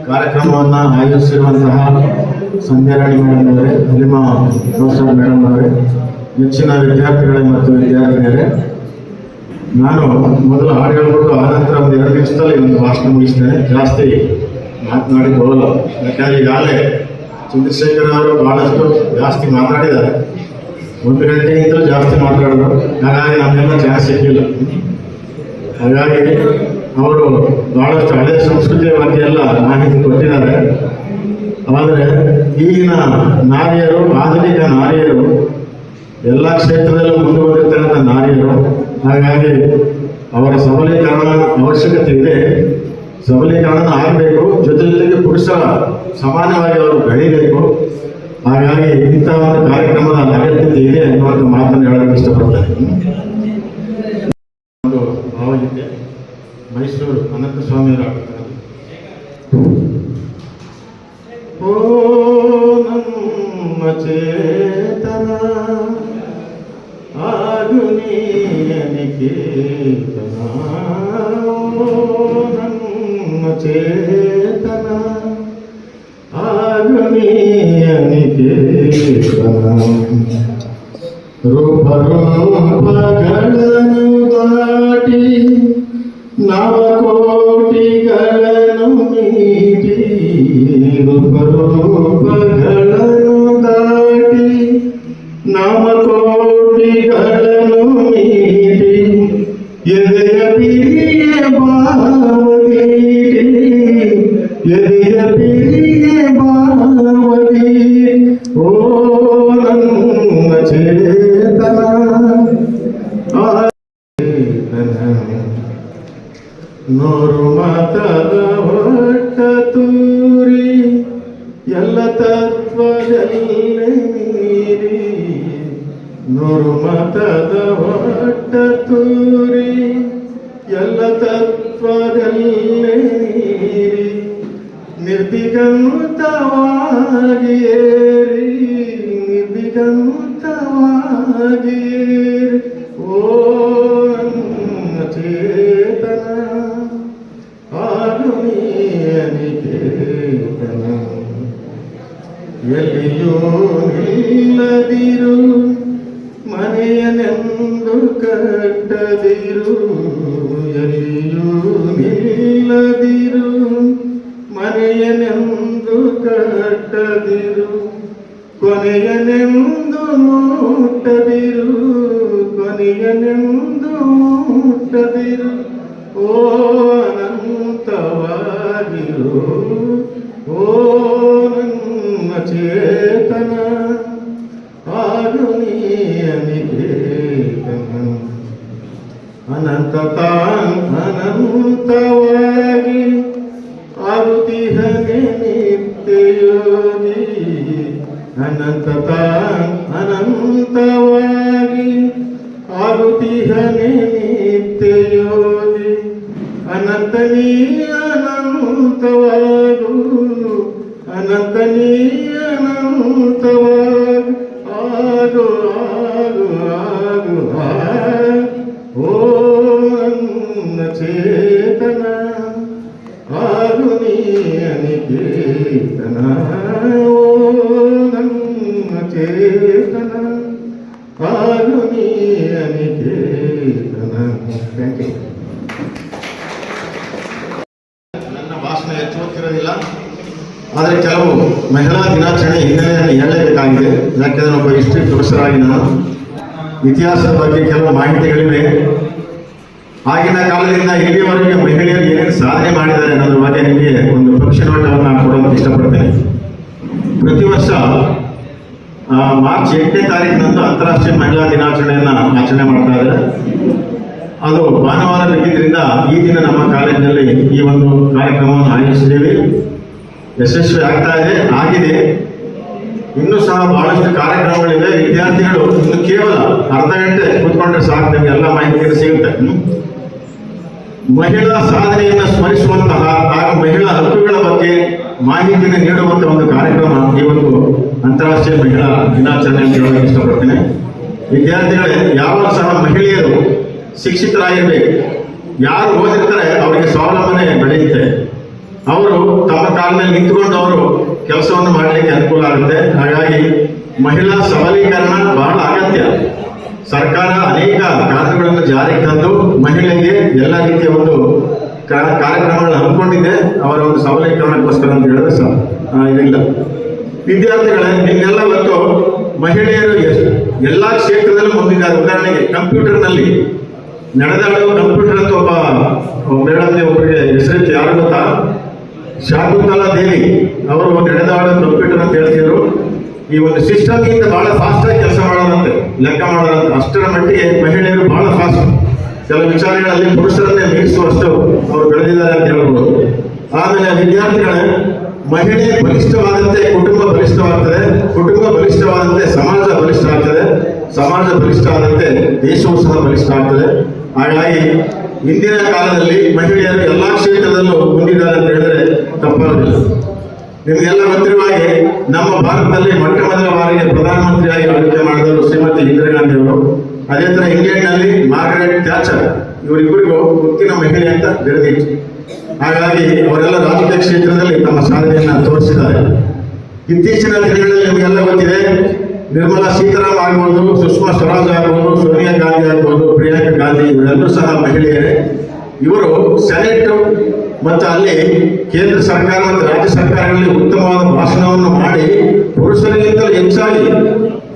ಕಾರ್ಯಕ್ರಮವನ್ನು ಆಯೋಜಿಸಿರುವಂತಹ ಸಂಧ್ಯಾರಾಣಿ ಮೇಡಮ್ ಅವರೇ, ಹಲಿಮಾ ಕೌಸರ್ ಮೇಡಮ್ ಅವರೇ, ನೆಚ್ಚಿನ ವಿದ್ಯಾರ್ಥಿಗಳೇ ಮತ್ತು ವಿದ್ಯಾರ್ಥಿನಿಯರೇ, ನಾನು ಮೊದಲು ಹಾಡು ಹೇಳ್ಬಿಟ್ಟು ಆನಂತರ ಒಂದು 2 ನಿಮಿಷದಲ್ಲಿ ಒಂದು ಭಾಷಣ ಮುಗಿಸ್ತೇನೆ. ಜಾಸ್ತಿ ಮಾತನಾಡಿ ಹೋಗಲ್ಲ, ಯಾಕಂದರೆ ಈಗಾಗಲೇ ಚಂದ್ರಶೇಖರ್ ಅವರು ಬಹಳಷ್ಟು ಜಾಸ್ತಿ ಮಾತಾಡಿದ್ದಾರೆ. 1 ಗಂಟೆಗಿಂತಲೂ ಜಾಸ್ತಿ ಮಾತಾಡಿದ್ರು. ಹಾಗಾಗಿ ನಮಗೆಲ್ಲ ಚಾನ್ಸ್ ಸಿಕ್ಕಿಲ್ಲ. ಹಾಗಾಗಿ ಅವರು ಬಹಳಷ್ಟು ಹಳೆಯ ಸಂಸ್ಕೃತಿಯ ಬಗ್ಗೆ ಎಲ್ಲ ಮಾಹಿತಿ ಕೊಟ್ಟಿದ್ದಾರೆ. ಆದರೆ ಈಗಿನ ನಾರಿಯರು, ಆಧುನಿಕ ನಾರಿಯರು ಎಲ್ಲ ಕ್ಷೇತ್ರದಲ್ಲೂ ಮುಂದುವರಿತಕ್ಕಂಥ ನಾರಿಯರು. ಹಾಗಾಗಿ ಅವರ ಸಬಲೀಕರಣ ಅವಶ್ಯಕತೆ ಇದೆ. ಸಬಲೀಕರಣ ಆಗಬೇಕು, ಜೊತೆಗೆ ಪುರುಷರ ಸಮಾನವಾಗಿ ಅವರು ಬೆಳೀಬೇಕು. ಹಾಗಾಗಿ ಇಂತಹ ಒಂದು ಕಾರ್ಯಕ್ರಮದ ಅಗತ್ಯತೆ ಇದೆ ಅನ್ನುವಂಥ ಮಾತನ್ನು ಹೇಳಲು ಇಷ್ಟಪಡ್ತೇನೆ. ಒಂದು ಭಾವಗೀತೆ ಮೈಸೂರು ಅನಂತ ಸ್ವಾಮಿಯವರು ಆಡ್ತಾರೆ. ಓ ನಮ್ಮ ಚೇತನ ಆಗುನಿಯನಿಕೇತನ, ನಮ್ಮ ಚೇತನ ಆಗುನಿಯನಿಕೇತನ, ರೂಪರೂಪಗಳನ್ನು ದಾಟಿ ನವಕೋಟಿಗಳನ್ನು ಮೀಟಿ, ರೂಪರೂಪಗಳನ್ನು ದಾಟಿ ನವಕೋಟಿಗಳನ್ನು ಮೀಟಿ, ಎದೆಯ ಬಿರಿಯ ಭಾವದೀಟಿ, ಎದೆಯ ಬಿರಿಯ ಭಾವದೀಟಿ, ಓ ನನ್ನ ಚೇತನ ನೂರು ಮಾತದ ಹೊಟ್ಟ ತೂರಿ ಎಲ್ಲ ತತ್ವದಲ್ಲೇ ಮೀರಿ, ನೂರು ಮತದ ಹೊಟ್ಟ ತೂರಿ ಎಲ್ಲ ತತ್ವದಲ್ಲೇ ಮೀರಿ, ನಿರ್ದಿಗಂತವಾಗಿ ಏರಿ, ನಿರ್ದಿಗಂತವಾಗಿ ಏರಿ, ಓ ನನ್ನ ಚೇತನ ಆಗುನಿಯನಿಕೇತನ, ಎಲ್ಲಿಯೂ ನಿಲ್ಲದಿರು ಮನೆಯನೆಂದು ಕಟ್ಟದಿರು, ಎಲ್ಲಿಯೂ ನಿಲ್ಲದಿರು ಮನೆಯನೆಂದು ಕಟ್ಟದಿರು, ಕೊನೆಯನೆಂದು ಮುಟ್ಟದಿರು, ಕೊನೆಯನೆಂದು ಮುಟ್ಟದಿರು, ಓ ಅನಂತವಾಗಿರು, ಓ ನನ್ನ ಚೇತನ ಆಗುನಿಯನಿಕೇತನ, ಅನಂತವಾಗಿ ಆಗುತ್ತಿಹನೆ ನಿತ್ಯಯೋಗಿ, ಅನಂತವಾಗಿ ಆಗುತ್ತಿಹನೆ ನಿತ್ಯಯೋಗಿ, ಅನಂತನೇ ಅನಂತವಾಗು, ಅನಂತನೇ ಅನಂತವಾಗು, ಆಗು ಆಗು ಆಗು ಓ ನನ್ನ ಚೇತನ ಆಗುನಿಯನಿಕೇತನ, ಓ ನನ್ನ ಚೇತನ ಆಗುನಿಯನಿಕೇತನ. Thank you. ನನ್ನ ಭಾಷಣ ಹೆಚ್ಚು ಗೊತ್ತಿರೋದಿಲ್ಲ, ಆದರೆ ಕೆಲವು ಮಹಿಳಾ ದಿನಾಚರಣೆ ಹಿನ್ನೆಲೆಯನ್ನು ಹೇಳಲೇಬೇಕಾಗಿದೆ. ಯಾಕೆಂದರೆ ಒಬ್ಬ ಹಿಸ್ಟ್ರಿ ಪ್ರೊಫೆಸರ್ ನಾನು ಇತಿಹಾಸದ ಬಗ್ಗೆ ಕೆಲವು ಮಾಹಿತಿಗಳಿವೆ. ಆಗಿನ ಕಾಲದಿಂದ ಇಲ್ಲಿಯವರೆಗೆ ಮಹಿಳೆಯರು ಏನೇನು ಸಾಧನೆ ಮಾಡಿದ್ದಾರೆ ಅನ್ನೋದ್ರ ಬಗ್ಗೆ ನಿಮಗೆ ಒಂದು ಪಕ್ಷಿ ನೋಟವನ್ನು ಕೊಡೋದಕ್ಕೆ ಇಷ್ಟಪಡ್ತೇನೆ. ಪ್ರತಿ ವರ್ಷ ಮಾರ್ಚ್ 8ನೇ ತಾರೀಕಿನಂದು ಅಂತಾರಾಷ್ಟ್ರೀಯ ಮಹಿಳಾ ದಿನಾಚರಣೆಯನ್ನು ಆಚರಣೆ ಮಾಡ್ತಾ ಇದ್ದಾರೆ. ಅದು ಭಾನುವಾರ ಬಿಟ್ಟಿದ್ದರಿಂದ ಈ ದಿನ ನಮ್ಮ ಕಾಲೇಜಿನಲ್ಲಿ ಈ ಒಂದು ಕಾರ್ಯಕ್ರಮವನ್ನು ಆಯೋಜಿಸಿದ್ದೇವೆ. ಯಶಸ್ವಿ ಆಗ್ತಾ ಇದೆ, ಆಗಿದೆ. ಇನ್ನೂ ಸಹ ಬಹಳಷ್ಟು ಕಾರ್ಯಕ್ರಮಗಳಿವೆ. ವಿದ್ಯಾರ್ಥಿಗಳು ಇನ್ನು ಕೇವಲ ಅರ್ಧ ಗಂಟೆ ಕೂತ್ಕೊಂಡ್ರೆ ಸಾಕು, ನಿಮಗೆ ಎಲ್ಲ ಮಾಹಿತಿಯನ್ನು ಸಿಗುತ್ತೆ. ಮಹಿಳಾ ಸಾಧನೆಯನ್ನು ಸ್ಮರಿಸುವಂತಹ ಹಾಗೂ ಮಹಿಳಾ ಹಕ್ಕುಗಳ ಬಗ್ಗೆ ಮಾಹಿತಿಯನ್ನು ನೀಡುವಂತಹ ಒಂದು ಕಾರ್ಯಕ್ರಮ ಈ ಒಂದು ಅಂತಾರಾಷ್ಟ್ರೀಯ ಮಹಿಳಾ ದಿನಾಚರಣೆ ಅಂತ ಹೇಳೋದಕ್ಕೆ ಇಷ್ಟಪಡ್ತೇನೆ. ವಿದ್ಯಾರ್ಥಿಗಳೇ, ಯಾವಾಗ ಸಹ ಮಹಿಳೆಯರು ಶಿಕ್ಷಿತರಾಗಿರ್ಬೇಕು. ಯಾರು ಓದಿರ್ತಾರೆ ಅವರಿಗೆ ಸ್ವಾವಲಂಬನೆ ಬೆಳೆಯುತ್ತೆ. ಅವರು ತಮ್ಮ ಕಾಲ ಮೇಲೆ ನಿಂತ್ಕೊಂಡು ಅವರು ಕೆಲಸವನ್ನು ಮಾಡಲಿಕ್ಕೆ ಅನುಕೂಲ ಆಗುತ್ತೆ. ಹಾಗಾಗಿ ಮಹಿಳಾ ಸಬಲೀಕರಣ ಬಹಳ ಅಗತ್ಯ. ಸರ್ಕಾರ ಅನೇಕ ಕಾನೂನುಗಳನ್ನು ಜಾರಿಗೆ ತಂದು ಮಹಿಳೆಗೆ ಎಲ್ಲ ರೀತಿಯ ಒಂದು ಕಾರ್ಯಕ್ರಮಗಳನ್ನು ಹಮ್ಮಿಕೊಂಡಿದೆ. ಅವರ ಒಂದು ಸಬಲೀಕರಣಕ್ಕೋಸ್ಕರ ಅಂತ ಹೇಳಿದ್ರೆ ಇದಿಲ್ಲ. ವಿದ್ಯಾರ್ಥಿಗಳೇ, ನಿಮ್ಗೆಲ್ಲ ಗೊತ್ತು ಮಹಿಳೆಯರು ಎಲ್ಲಾ ಕ್ಷೇತ್ರದಲ್ಲೂ ಮುಂದಿದ್ದಾರೆ. ಉದಾಹರಣೆಗೆ ಕಂಪ್ಯೂಟರ್ನಲ್ಲಿ ನಡೆದಾಡುವ ಕಂಪ್ಯೂಟರ್ ಅಂತ ಒಬ್ಬ ಮೇಡಮ್ ಒಬ್ಬರಿಗೆ ಹೆಸರಿತ್ತು, ಯಾರು ಗೊತ್ತಾ? ಶಾಕುಂತಲಾ ದೇವಿ ಅವರು ನಡೆದಾಡುವ ಕಂಪ್ಯೂಟರ್ ಅಂತ ಹೇಳ್ತಿದ್ರು. ಈ ಒಂದು ಸಿಸ್ಟಮ್ ಇಂದ ಬಹಳ ಫಾಸ್ಟ್ ಆಗಿ ಕೆಲಸ ಮಾಡೋದಂತೆ, ಲೆಕ್ಕ ಮಾಡೋದಂತೆ. ಅಷ್ಟರ ಮಟ್ಟಿಗೆ ಮಹಿಳೆಯರು ಬಹಳ ಫಾಸ್ಟ್. ಕೆಲವು ವಿಚಾರಗಳಲ್ಲಿ ಪುರುಷರನ್ನೇ ಮೀರಿಸುವಷ್ಟು ಅವರು ಬೆಳೆದಿದ್ದಾರೆ ಅಂತ ಹೇಳ್ಬೋದು. ಆಮೇಲೆ ವಿದ್ಯಾರ್ಥಿಗಳೇ, ಮಹಿಳೆ ಬಲಿಷ್ಠವಾದಂತೆ ಕುಟುಂಬ ಬಲಿಷ್ಠವಾಗ್ತದೆ, ಕುಟುಂಬ ಬಲಿಷ್ಠವಾದಂತೆ ಸಮಾಜ ಬಲಿಷ್ಠ ಆಗ್ತದೆ, ಸಮಾಜ ಬಲಿಷ್ಠ ಆದಂತೆ ದೇಶವೂ ಸಹ ಬಲಿಷ್ಠ ಆಗ್ತದೆ. ಹಾಗಾಗಿ ಇಂದಿನ ಕಾಲದಲ್ಲಿ ಮಹಿಳೆಯರು ಎಲ್ಲಾ ಕ್ಷೇತ್ರದಲ್ಲೂ ಮುಂದಿದ್ದಾರೆ ಅಂತ ಹೇಳಿದ್ರೆ ತಪ್ಪಾಗುದಿಲ್ಲ. ನಿಮಗೆಲ್ಲ ಗೊತ್ತಿರುವ ಹಾಗೆ ನಮ್ಮ ಭಾರತದಲ್ಲಿ ಮೊಟ್ಟ ಮೊದಲ ಬಾರಿಗೆ ಪ್ರಧಾನಮಂತ್ರಿಯಾಗಿ ಆಳ್ವಿಕೆ ಮಾಡಿದವರು ಶ್ರೀಮತಿ ಇಂದಿರಾ ಗಾಂಧಿ ಅವರು. ಅದೇ ತರ ಇಂಗ್ಲೆಂಡ್ನಲ್ಲಿ ಮಾರ್ಗರೆಟ್ ಥ್ಯಾಚರ್, ಇವರಿಬ್ಬರಿಗೂ ಮುತ್ತಿನ ಮಹಿಳೆ ಅಂತ ಬೆರೆದಿತ್ತು. ಹಾಗಾಗಿ ಅವರೆಲ್ಲ ರಾಜಕೀಯ ಕ್ಷೇತ್ರದಲ್ಲಿ ತಮ್ಮ ಸಾಧನೆಯನ್ನ ತೋರಿಸಿದ್ದಾರೆ. ಇತ್ತೀಚಿನ ದಿನಗಳಲ್ಲಿ ನಿಮಗೆಲ್ಲ ಗೊತ್ತಿದೆ, ನಿರ್ಮಲಾ ಸೀತಾರಾಮ್ ಆಗ್ಬೋದು, ಸುಷ್ಮಾ ಸ್ವರಾಜ್ ಆಗ್ಬೋದು, ಸೋನಿಯಾ ಗಾಂಧಿ ಆಗ್ಬೋದು, ಪ್ರಿಯಾಂಕಾ ಗಾಂಧಿ, ಇವರೆಲ್ಲರೂ ಸಹ ಮಹಿಳೆಯರೇ. ಇವರು ಸೆನೆಟ್ ಮತ್ತು ಅಲ್ಲಿ ಕೇಂದ್ರ ಸರ್ಕಾರ ಮತ್ತು ರಾಜ್ಯ ಸರ್ಕಾರಗಳಲ್ಲಿ ಉತ್ತಮವಾದ ಭಾಷಣವನ್ನು ಮಾಡಿ ಪುರುಷರಿಗಿಂತಲೂ ಹೆಚ್ಚಾಗಿ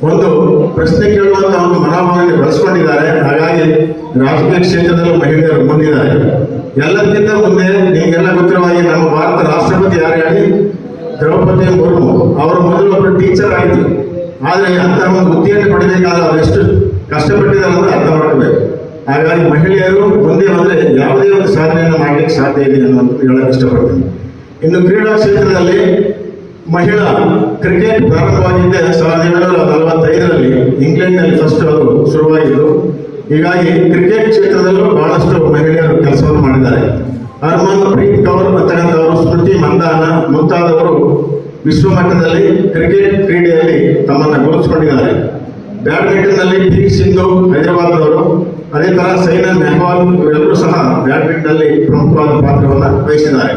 ಒಂದು ಪ್ರಶ್ನೆ ಕೇಳುವಂತ ಒಂದು ಮನೋಭಾವನೆ ಬೆಳೆಸ್ಕೊಂಡಿದ್ದಾರೆ. ಹಾಗಾಗಿ ರಾಜಕೀಯ ಕ್ಷೇತ್ರದಲ್ಲೂ ಮಹಿಳೆಯರು ಮುಂದಿದ್ದಾರೆ. ಎಲ್ಲಕ್ಕಿಂತ ಮುಂದೆ ನಿಮಗೆಲ್ಲ ಗೊತ್ತಿರುವ ಹಾಗೆ ನಮ್ಮ ಭಾರತ ರಾಷ್ಟ್ರಪತಿ ಯಾರು ಹೇಳಿ? ದ್ರೌಪದಿ ಮುರ್ಮು. ಅವರು ಮೊದಲು ಒಬ್ಬರು ಟೀಚರ್ ಆಯಿತು. ಆದರೆ ಅಂತಹ ಒಂದು ಹುದ್ದೆಯನ್ನು ಪಡೆಯಬೇಕಾದ್ರೆ ಅವರು ಎಷ್ಟು ಕಷ್ಟಪಟ್ಟಿದ್ದಾರೆ ಅಂತ ಅರ್ಥ ಮಾಡ್ಕೋಬೇಕು. ಹಾಗಾಗಿ ಮಹಿಳೆಯರು ಮುಂದೆ ಬಂದರೆ ಯಾವುದೇ ಒಂದು ಸಾಧನೆಯನ್ನು ಮಾಡಲಿಕ್ಕೆ ಸಾಧ್ಯ ಇದೆ ಅನ್ನೋದು ಹೇಳಕ್ಕೆ ಇಷ್ಟಪಡ್ತೀನಿ. ಇನ್ನು ಕ್ರೀಡಾ ಕ್ಷೇತ್ರದಲ್ಲಿ ಮಹಿಳಾ ಕ್ರಿಕೆಟ್ ಪ್ರಾರಂಭವಾಗಿದ್ದೆ 1745ರಲ್ಲಿ ಇಂಗ್ಲೆಂಡ್ನಲ್ಲಿ ಫಸ್ಟ್ ಅದು ಶುರುವಾಗಿದ್ದು. ಹೀಗಾಗಿ ಕ್ರಿಕೆಟ್ ಕ್ಷೇತ್ರದಲ್ಲೂ ಬಹಳಷ್ಟು ಮಹಿಳೆಯರು ಕೆಲಸವನ್ನು ಮಾಡಿದ್ದಾರೆ. ಹರ್ಮನ್ ಪ್ರೀತ್ ಕೌರ್ ಅಂತಕ್ಕಂಥವರು, ಸ್ಮೃತಿ ಮಂದಾನ ಮುಂತಾದವರು ವಿಶ್ವ ಮಟ್ಟದಲ್ಲಿ ಕ್ರಿಕೆಟ್ ಕ್ರೀಡೆಯಲ್ಲಿ ತಮ್ಮನ್ನು ಗುರುತಿಸಿಕೊಂಡಿದ್ದಾರೆ. ಬ್ಯಾಡ್ಮಿಂಟನ್ ನಲ್ಲಿ ಪಿ ಸಿಂಧು ಹೈದರಾಬಾದ್ನವರು, ಅದೇ ತರ ಸೈನಾ ನೆಹ್ವಾಲ್ ಇವರೆಲ್ಲರೂ ಸಹ ಬ್ಯಾಡ್ಮಿಂಟನ್ ನಲ್ಲಿ ಪ್ರಮುಖವಾದ ಪಾತ್ರವನ್ನು ವಹಿಸಿದ್ದಾರೆ.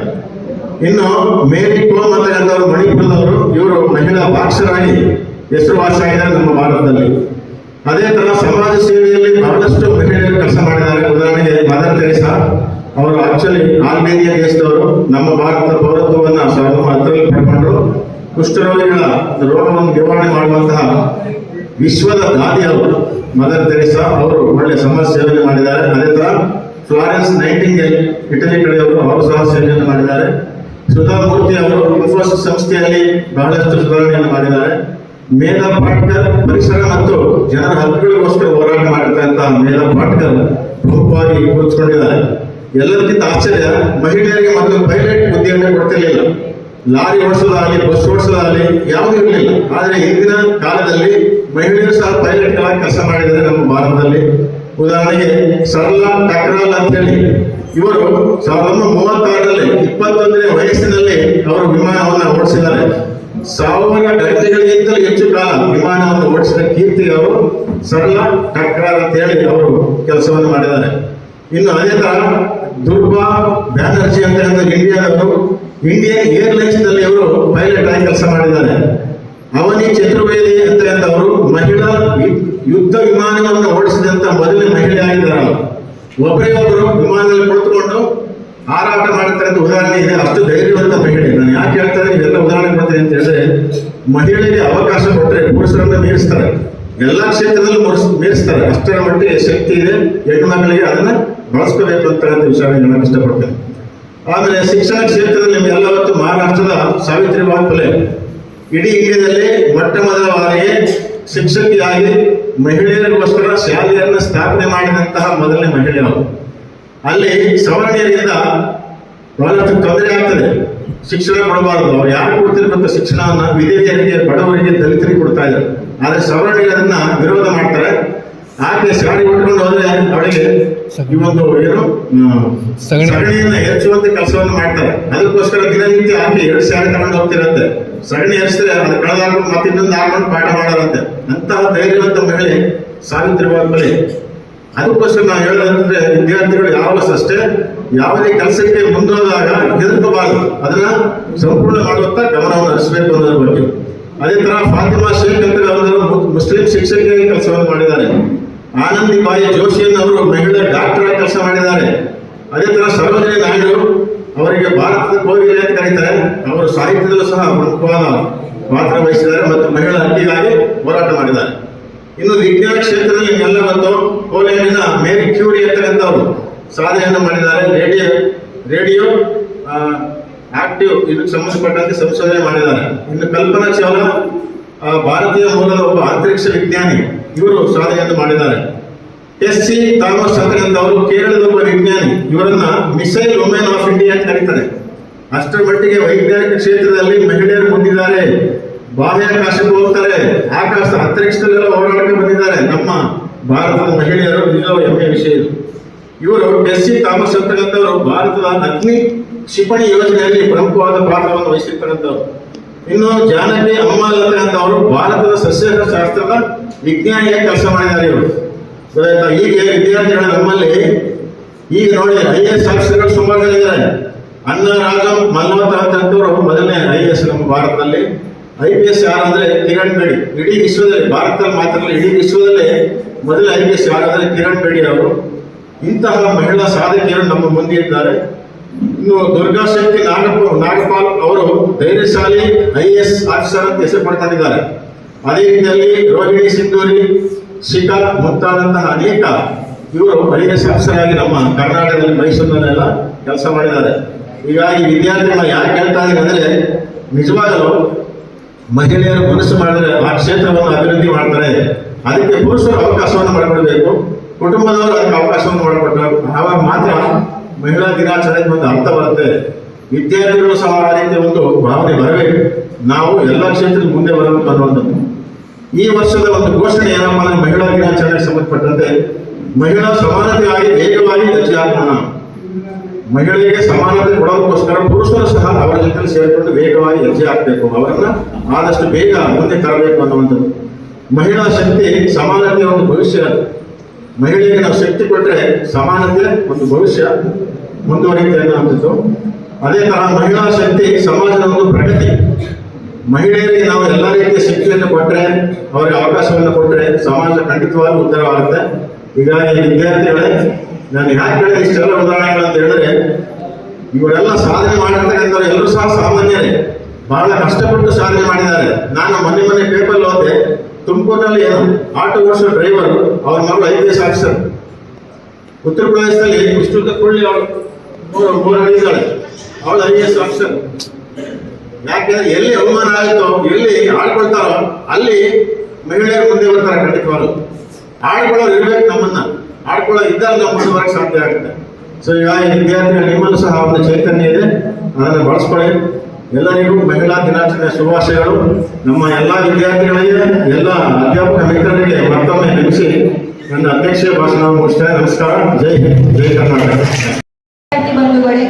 ಇನ್ನು ಮೇರಿ ಕೋಮ್ ಅಂತಕ್ಕಂಥವ್ರು ಮಣಿಪುರದವರು, ಇವರು ಮಹಿಳಾ ಬಾಕ್ಸರ್ ಆಗಿ ಹೆಸರುವಾಸಿಯಾಗಿದ್ದಾರೆ ನಮ್ಮ ಭಾರತದಲ್ಲಿ. ಅದೇ ತರ ಸಮಾಜ ಸೇವೆಯಲ್ಲಿ ಬಹಳಷ್ಟು ಮಹಿಳೆಯರು ಕೆಲಸ ಮಾಡಿದ್ದಾರೆ. ಉದಾಹರಣೆಗೆ ಮದರ್ ತೆರೇಸಾ ಅವರು ಆಕ್ಚುಲಿ ಆಲ್ಬೇನಿಯಾ ದೇಶದವರು, ನಮ್ಮ ಭಾರತದ ಪೌರತ್ವವನ್ನು 1910ರಲ್ಲಿ ಪಡ್ಕೊಂಡ್ರು. ಕುಷ್ಠರೋಗಿಗಳ ರೋಗವನ್ನು ನಿವಾರಣೆ ಮಾಡುವಂತಹ ವಿಶ್ವದ ದಾದಿ ಅವರು ಮದರ್ ತೆರೇಸಾ ಅವರು ಒಳ್ಳೆ ಸಮಾಜ ಸೇವೆಯನ್ನು ಮಾಡಿದ್ದಾರೆ. ಅದೇ ತರ ಫ್ಲಾರೆನ್ಸ್ ನೈಟಿಂಗೇಲ್ ಇಟಲಿ ಕಡೆಯವರು, ಅವರು ಸಹ ಸೇವೆಯನ್ನು ಮಾಡಿದ್ದಾರೆ. ಸುಧಾ ಮೂರ್ತಿ ಅವರು ಇನ್ಫೋಸಿಸ್ ಸಂಸ್ಥೆಯಲ್ಲಿ ಬಹಳಷ್ಟು ಸುಧಾರಣೆಯನ್ನು ಮಾಡಿದ್ದಾರೆ. ಮೇಧಾ ಪಾಟ್ಕರ್ ಪರಿಸರ ಮತ್ತು ಜನರ ಹಕ್ಕುಗಳಿಗೋಸ್ಕರ ಹೋರಾಟ ಮಾಡಿರ್ತಕ್ಕಂತಹ ಮೇಧಾ ಪಾಟ್ಕರ್ ಪ್ರಮುಖವಾಗಿ ಗುರುತಿಸಿಕೊಂಡಿದ್ದಾರೆ. ಎಲ್ಲದಕ್ಕಿಂತ ಆಶ್ಚರ್ಯ, ಮಹಿಳೆಯರಿಗೆ ಮೊದಲು ಪೈಲಟ್ ಹುದ್ದೆಯನ್ನು ಕೊಡ್ತಿರ್ಲಿಲ್ಲ. ಲಾರಿ ಓಡಿಸೋದಾಗಲಿ ಬಸ್ ಓಡಿಸೋದಾಗಲಿ ಯಾವುದೂ ಇರಲಿಲ್ಲ. ಆದರೆ ಇಂದಿನ ಕಾಲದಲ್ಲಿ ಮಹಿಳೆಯರು ಸಹ ಪೈಲಟ್ಗಳಾಗಿ ಕೆಲಸ ಮಾಡಿದ್ದಾರೆ ನಮ್ಮ ಭಾರತದಲ್ಲಿ. ಉದಾಹರಣೆಗೆ ಸರ್ಲಾ ಟಕ್ರಾಲ್ ಅಂತ ಹೇಳಿ, ಇವರು 1936ರಲ್ಲಿ 21ನೇ ವಯಸ್ಸಿನಲ್ಲಿ ಅವರು ವಿಮಾನವನ್ನು ಓಡಿಸಿದ್ದಾರೆ. 1000 ಗಂಟೆಗಳಿಗಿಂತಲೂ ಹೆಚ್ಚು ಕಾಲ ವಿಮಾನವನ್ನು ಓಡಿಸಿದ ಕೀರ್ತಿ ಅವರು ಸರ್ಲಾ ಟಕ್ರಾಲ್ ಅಂತ ಹೇಳಿ ಅವರು ಕೆಲಸವನ್ನು ಮಾಡಿದ್ದಾರೆ. ಇನ್ನು ಅದೇ ತರ ದುರ್ಬಾ ಬ್ಯಾನರ್ಜಿ ಅಂತ ಇಂಡಿಯಾದವರು ಇಂಡಿಯನ್ ಏರ್ಲೈನ್ಸ್ ನಲ್ಲಿ ಅವರು ಪೈಲಟ್ ಆಗಿ ಕೆಲಸ ಮಾಡಿದ್ದಾರೆ. ಅವನಿ ಚತುರ್ವೇದಿ ಅಂತಕ್ಕಂಥವರು ಮಹಿಳಾ ಯುದ್ಧ ವಿಮಾನವನ್ನು ಓಡಿಸಿದಂತ ಮೊದಲನೇ ಮಹಿಳೆ ಆಗಿದ್ದಾರೆ. ಒಬ್ಬರೇ ಒಬ್ಬರು ವಿಮಾನದಲ್ಲಿ ಕುಳಿತುಕೊಂಡು ಹಾರಾಟ ಮಾಡಿರ್ತಕ್ಕಂಥ ಉದಾಹರಣೆ ಇದೆ. ಅಷ್ಟು ಧೈರ್ಯವಂತ ಮಹಿಳೆ. ನಾನು ಯಾಕೆ ಹೇಳ್ತಾರೆ ಇವೆಲ್ಲ ಉದಾಹರಣೆ ಕೊಡ್ತೀನಿ ಅಂತ ಹೇಳಿದ್ರೆ, ಮಹಿಳೆಗೆ ಅವಕಾಶ ಕೊಟ್ಟರೆ ಪುರುಷರನ್ನ ಮೀರಿಸ್ತಾರೆ, ಎಲ್ಲಾ ಕ್ಷೇತ್ರದಲ್ಲೂ ಮೀರಿಸ್ತಾರೆ. ಅಷ್ಟರ ಮಟ್ಟಿಗೆ ಶಕ್ತಿ ಇದೆ ಹೆಣ್ಣು ಮಕ್ಕಳಿಗೆ, ಅದನ್ನ ಬಳಸ್ಕೋಬೇಕು ಅಂತಕ್ಕಂಥ ವಿಷಯ ಹೇಳಕ್ ಇಷ್ಟಪಡ್ತೇನೆ. ಆಮೇಲೆ ಶಿಕ್ಷಣ ಕ್ಷೇತ್ರದಲ್ಲಿ ನಿಮ್ಗೆಲ್ಲ ಹೊತ್ತು ಮಹಾರಾಷ್ಟ್ರದ ಸಾವಿತ್ರಿಬಾಯಿ ಫುಲೆ ಇಡೀ ಇಂಡಿಯಾದಲ್ಲಿ ಮೊಟ್ಟ ಮೊದಲ ಬಾರಿಗೆ ಶಿಕ್ಷಕಿಯಾಗಿ ಮಹಿಳೆಯರಿಗೋಸ್ಕರ ಶಾಲೆಯನ್ನು ಸ್ಥಾಪನೆ ಮಾಡಿದಂತಹ ಮೊದಲನೇ ಮಹಿಳೆ ಅವರು. ಅಲ್ಲಿ ಸವರ್ಣೀಯರಿಂದ ಬಹಳಷ್ಟು ತೊಂದರೆ ಆಗ್ತದೆ, ಶಿಕ್ಷಣ ಕೊಡಬಾರದು. ಅವ್ರು ಯಾರು ಕೊಡ್ತಿರ್ಬೇಕು ಶಿಕ್ಷಣವನ್ನ? ವಿಧವೆಯರಿಗೆ, ಬಡವರಿಗೆ, ದಲಿತರಿಗೆ ಕೊಡ್ತಾ ಇದ್ದಾರೆ. ಆದ್ರೆ ಸವರ್ಣೀಯರು ಅದನ್ನ ವಿರೋಧ ಮಾಡ್ತಾರೆ. ಆಕೆ ಸಾರಿ ಉಟ್ಕೊಂಡು ಹೋದ್ರೆ ಅವಳಿಗೆ ಈ ಒಂದು ಏನು ಸಗಣಿಯನ್ನ ಹೆಚ್ಚುವಂತ ಕೆಲಸವನ್ನು ಮಾಡ್ತಾರೆ. ಅದಕ್ಕೋಸ್ಕರ ದಿನನಿತ್ಯ ಆಕೆ 2 ಸಾರಿ ತಗೊಂಡು ಹೋಗ್ತಿರತ್ತೆ. ಸಗಣಿ ಹರಿಸಿದ್ರೆ ಅದು ಕಳೆದಾಕೊಂಡು ಮತ್ತೆ ಇನ್ನೊಂದು ಹಾಕೊಂಡು ಪಾಠ ಮಾಡೋರಂತೆ. ಅಂತಹ ಧೈರ್ಯವಂತ ಮಹಿಳೆ ಸಾವಿತ್ರಿಬಾಯಿ ಫುಲೆ. ಅದಕ್ಕೋಸ್ಕರ ನಾವು ಹೇಳೋದಂದ್ರೆ ವಿದ್ಯಾರ್ಥಿಗಳು ಯಾವಾಗಲೂ ಅಷ್ಟೇ ಯಾವುದೇ ಕೆಲಸಕ್ಕೆ ಮುಂದೋದಾಗ ಹೆದರ್ಕೋಬಾರದು, ಅದನ್ನ ಸಂಪೂರ್ಣ ಮಾಡುವಂತ ಗಮನವನ್ನು ಹರಿಸಬೇಕು ಅನ್ನೋದ್ರ ಬಗ್ಗೆ. ಅದೇ ತರ ಫಾತಿಮಾ ಶೇಖ್ ಅಂತ ಅವರು ಮುಸ್ಲಿಂ ಶಿಕ್ಷಕಿಯಾಗಿ ಕೆಲಸವನ್ನು ಮಾಡಿದ್ದಾರೆ. ಆನಂದಿ ಬಾಯಿ ಜೋಶಿಯನ್ ಅವರು ಮಹಿಳಾ ಡಾಕ್ಟರ್ ಆಗಿ ಕೆಲಸ ಮಾಡಿದ್ದಾರೆ. ಅದೇ ತರ ಸರೋಜಿನಿ ನಾಯ್ಡು ಅವರಿಗೆ ಭಾರತದ ಕೋಗಿಲೆ ಅಂತ ಕರೀತಾರೆ, ಅವರು ಸಾಹಿತ್ಯದಲ್ಲೂ ಸಹ ಪ್ರಮುಖವಾದ ಪಾತ್ರ ವಹಿಸಿದ್ದಾರೆ ಮತ್ತು ಮಹಿಳಾ ಹಕ್ಕಿಗಾಗಿ ಹೋರಾಟ ಮಾಡಿದ್ದಾರೆ. ಇನ್ನು ವಿಜ್ಞಾನ ಕ್ಷೇತ್ರದಲ್ಲಿ ಎಲ್ಲ ಬಂದು ಪೋಲೆಂಡಿನ ಮೇರಿ ಕ್ಯೂರಿ ಅಂತಕ್ಕಂಥವರು ಸಾಧನೆಯನ್ನು ಮಾಡಿದ್ದಾರೆ. ರೇಡಿಯೋ ಆಕ್ಟಿವ್ ಇದಕ್ಕೆ ಸಂಬಂಧಪಟ್ಟಂತೆ ಸಂಶೋಧನೆ ಮಾಡಿದ್ದಾರೆ. ಇನ್ನು ಕಲ್ಪನಾ ಚಾವ್ಲಾ ಭಾರತೀಯ ಮೂಲದ ಒಬ್ಬ ಅಂತರಿಕ್ಷ ವಿಜ್ಞಾನಿ, ಇವರು ಸಾಧನೆಯನ್ನು ಮಾಡಿದ್ದಾರೆ. ಎಸ್.ಸಿ. ಥಾಮಸ್ ಅಂತಕ್ಕಂಥವರು ಕೇರಳದ ಒಬ್ಬ ವಿಜ್ಞಾನಿ, ಇವರನ್ನ ಮಿಸೈಲ್ ವುಮೆನ್ ಆಫ್ ಇಂಡಿಯಾ ಅಂತ ಕರೀತಾರೆ. ಅಷ್ಟರ ಮಟ್ಟಿಗೆ ವೈಜ್ಞಾನಿಕ ಕ್ಷೇತ್ರದಲ್ಲಿ ಮಹಿಳೆಯರು ಮುಂದಿದ್ದಾರೆ, ಬಾಹ್ಯಾಕಾಶಕ್ಕೆ ಹೋಗ್ತಾರೆ, ಆಕಾಶ ಅಂತರಿಕ್ಷದಲ್ಲೆಲ್ಲ ಓಡಾಟಕ್ಕೆ ಬಂದಿದ್ದಾರೆ. ನಮ್ಮ ಭಾರತದ ಮಹಿಳೆಯರು ನಿಜವೂ ಹೆಮ್ಮೆಯ ವಿಷಯ ಇದು. ಇವರು ಎಸ್.ಸಿ. ಥಾಮಸ್ ಅಂತಕ್ಕಂಥವರು ಭಾರತದ ಅಗ್ನಿ ಕ್ಷಿಪಣಿ ಯೋಜನೆಯಲ್ಲಿ ಪ್ರಮುಖವಾದ ಪಾತ್ರವನ್ನು ವಹಿಸಿರ್ತಕ್ಕಂಥವ್ರು. ಇನ್ನು ಜಾನಕಿ ಅಮ್ಮಾಲ್ ಅಂತಕ್ಕಂಥವರು ಭಾರತದ ಸಸ್ಯಶಾಸ್ತ್ರದ ವಿಜ್ಞಾನಿಯಾಗಿ ಕೆಲಸ ಮಾಡಿದ್ದಾರೆ. ಇವರು ಈಗ ವಿದ್ಯಾರ್ಥಿಗಳು ನಮ್ಮಲ್ಲಿ ಈಗ ನೋಡಿ IAS ಆಫೀಸರ್ಗಳು ಸುಮಾರು ಜನ ಇದ್ದಾರೆ. ಅನ್ನ ರಾಜಂ ಮಲ್ಹೋತ್ರಾ ಅಂತವರು ಮೊದಲನೇ IAS ನಮ್ಮ ಭಾರತದಲ್ಲಿ. IPS ಯಾರಂದ್ರೆ ಕಿರಣ್ ಬೇಡಿ. ಇಡೀ ವಿಶ್ವದಲ್ಲಿ, ಭಾರತದಲ್ಲಿ ಮಾತ್ರ ಇಡೀ ವಿಶ್ವದಲ್ಲೇ ಮೊದಲ IPS ಯಾರಂದ್ರೆ ಕಿರಣ್ ಬೇಡಿ ಅವರು. ಇಂತಹ ಮಹಿಳಾ ಸಾಧಕಿಯರು ನಮ್ಮ ಮುಂದೆ ಇದ್ದಾರೆ. ಇನ್ನು ದುರ್ಗಾ ಶಕ್ತಿ ನಾಗಪಾಲ್ ಅವರು ಧೈರ್ಯಶಾಲಿ IAS ಆಫೀಸರ್ ಅಂತ ಹೆಸರು ಪಡ್ಕೊಂಡಿದ್ದಾರೆ. ಅದೇ ರೀತಿಯಲ್ಲಿ ರೋಹಿಣಿ ಸಿಂಧೂರಿ, ಶಿಖಾ ಮುಂತಾದಂತಹ ಅನೇಕ ಇವರು IAS ಆಫೀಸರ್ ಆಗಿ ನಮ್ಮ ಕರ್ನಾಟಕದಲ್ಲಿ, ಮೈಸೂರಿನಲ್ಲೆಲ್ಲ ಕೆಲಸ ಮಾಡಿದ್ದಾರೆ. ಈಗ ಈ ವಿದ್ಯಾರ್ಥಿಗಳನ್ನ ಯಾಕೆ ಹೇಳ್ತಾ ಇದ್ದೀನಿ ಅಂದ್ರೆ, ನಿಜವಾಗಲೂ ಮಹಿಳೆಯರು ಮನಸ್ಸು ಮಾಡಿದ್ರೆ ಆ ಕ್ಷೇತ್ರವನ್ನು ಅಭಿವೃದ್ಧಿ ಮಾಡ್ತಾರೆ. ಅದಕ್ಕೆ ಪುರುಷರು ಅವಕಾಶವನ್ನು ಮಾಡಿಕೊಡ್ಬೇಕು, ಕುಟುಂಬದವರು ಅದಕ್ಕೆ ಅವಕಾಶವನ್ನು ಮಾಡಿಕೊಡ್ಬೇಕು. ಆವಾಗ ಮಾತ್ರ ಮಹಿಳಾ ದಿನಾಚರಣೆಗೆ ಒಂದು ಅರ್ಥ ಬರುತ್ತೆ. ವಿದ್ಯಾರ್ಥಿಗಳು ಸಹ ಆ ರೀತಿಯ ಒಂದು ಭಾವನೆ ಬರಬೇಕು, ನಾವು ಎಲ್ಲ ಕ್ಷೇತ್ರದಲ್ಲಿ ಮುಂದೆ ಬರಬೇಕು ಅನ್ನುವಂಥದ್ದು. ಈ ವರ್ಷದ ಒಂದು ಘೋಷಣೆ ಏನಪ್ಪ ಅಂದ್ರೆ, ಮಹಿಳಾ ದಿನಾಚರಣೆಗೆ ಸಂಬಂಧಪಟ್ಟಂತೆ ಮಹಿಳಾ ಸಮಾನತೆಯಾಗಿ ವೇಗವಾಗಿ ಹೆಜ್ಜೆ ಹಾಕೋಣ. ಮಹಿಳೆಗೆ ಸಮಾನತೆ ಕೊಡೋದಕ್ಕೋಸ್ಕರ ಪುರುಷರು ಸಹ ಅವರ ಜೊತೆ ಸೇರಿಕೊಂಡು ವೇಗವಾಗಿ ಹೆಜ್ಜೆ ಹಾಕಬೇಕು, ಅವರನ್ನ ಆದಷ್ಟು ಬೇಗ ಮುಂದೆ ತರಬೇಕು ಅನ್ನುವಂಥದ್ದು. ಮಹಿಳಾ ಶಕ್ತಿ ಸಮಾನತೆಯ ಒಂದು ಭವಿಷ್ಯ. ಮಹಿಳೆಗೆ ನಾವು ಶಕ್ತಿ ಕೊಟ್ಟರೆ ಸಮಾನತೆ ಒಂದು ಭವಿಷ್ಯ ಮುಂದುವರಿಯುತ್ತೆ ಅನ್ನುವಂಥದ್ದು. ಅದೇ ತರ ಮಹಿಳಾ ಶಕ್ತಿ ಸಮಾಜದ ಒಂದು ಪ್ರಗತಿ. ಮಹಿಳೆಯರಿಗೆ ನಾವು ಎಲ್ಲ ರೀತಿಯ ಶಕ್ತಿಯನ್ನು ಕೊಟ್ಟರೆ, ಅವರಿಗೆ ಅವಕಾಶವನ್ನು ಕೊಟ್ಟರೆ ಸಮಾಜ ಖಂಡಿತವಾಗಿ ಉತ್ತರವಾಗುತ್ತೆ. ಈಗ ಈ ವಿದ್ಯಾರ್ಥಿಗಳೇ, ನಾನು ಯಾಕೆ ಹೇಳಿದ್ರೆ ಇಷ್ಟೆಲ್ಲ ಉದಾಹರಣೆಗಳು ಅಂತ ಹೇಳಿದ್ರೆ, ಇವರೆಲ್ಲ ಸಾಧನೆ ಮಾಡಿರ್ತಕ್ಕಂಥವ್ರು ಎಲ್ಲರೂ ಸಹ ಸಾಮಾನ್ಯರೇ, ಬಹಳ ಕಷ್ಟಪಟ್ಟು ಸಾಧನೆ ಮಾಡಿದ್ದಾರೆ. ನಾನು ಮೊನ್ನೆ ಪೇಪರ್ ಓದಿದೆ, ತುಮಕೂರಿನಲ್ಲಿ ಏನು ಆಟೋ ಓಡಿಸೋ ಡ್ರೈವರ್, ಅವ್ರ ಮಗಳು IPS ಆಫೀಸರ್. ಉತ್ತರ ಪ್ರದೇಶದಲ್ಲಿ ವಿಷ್ಣು ಕೊಳ್ಳಿ ಅವಳು ಮೂರು ಅಡಿದ್ದಾಳೆ, ಅವಳು IAS ಆಫೀಸರ್. ಯಾಕೆಂದ್ರೆ ಎಲ್ಲಿ ಅವಮಾನ ಆಯಿತೋ, ಎಲ್ಲಿ ಆಳ್ಕೊಳ್ತಾರೋ ಅಲ್ಲಿ ಮಹಿಳೆಯರು ಮುಂದೆ ಬರ್ತಾರೆ. ಖಂಡಿತವಾಗ್ಲು ಆಳ್ಕೊಳ್ಳೋರು ಇರ್ಬೇಕು, ನಮ್ಮನ್ನ ಆಡ್ಕೊಳ್ಳೋ ಇದ್ದಾಗ ನಾವು ಮುಂದುವರಕ್ಕೆ ಸಾಧ್ಯ ಆಗುತ್ತೆ. ಸೊ ಈಗ ಈ ವಿದ್ಯಾರ್ಥಿಗಳು ನಿಮ್ಮಲ್ಲೂ ಸಹ ಒಂದು ಚೈತನ್ಯ ಇದೆ, ಅದನ್ನು ಬಳಸ್ಕೊಳ್ಳಿ. ಎಲ್ಲರಿಗೂ ಮಹಿಳಾ ದಿನಾಚರಣೆ ಶುಭಾಶಯಗಳು. ನಮ್ಮ ಎಲ್ಲ ವಿದ್ಯಾರ್ಥಿಗಳಿಗೆ, ಎಲ್ಲ ಅಧ್ಯಾಪಕ ಮಿತ್ರರಿಗೆ ಮತ್ತೊಮ್ಮೆ ನೆನೆಸಿ ನನ್ನ ಅಧ್ಯಕ್ಷೀಯ ಭಾಷಣ ಮುಗಿಸ್ತೇನೆ. ನಮಸ್ಕಾರ. ಜೈ ಹಿಂದ್, ಜೈ ಕರ್ನಾಟಕ. ಬಂಧುಗಳೇ,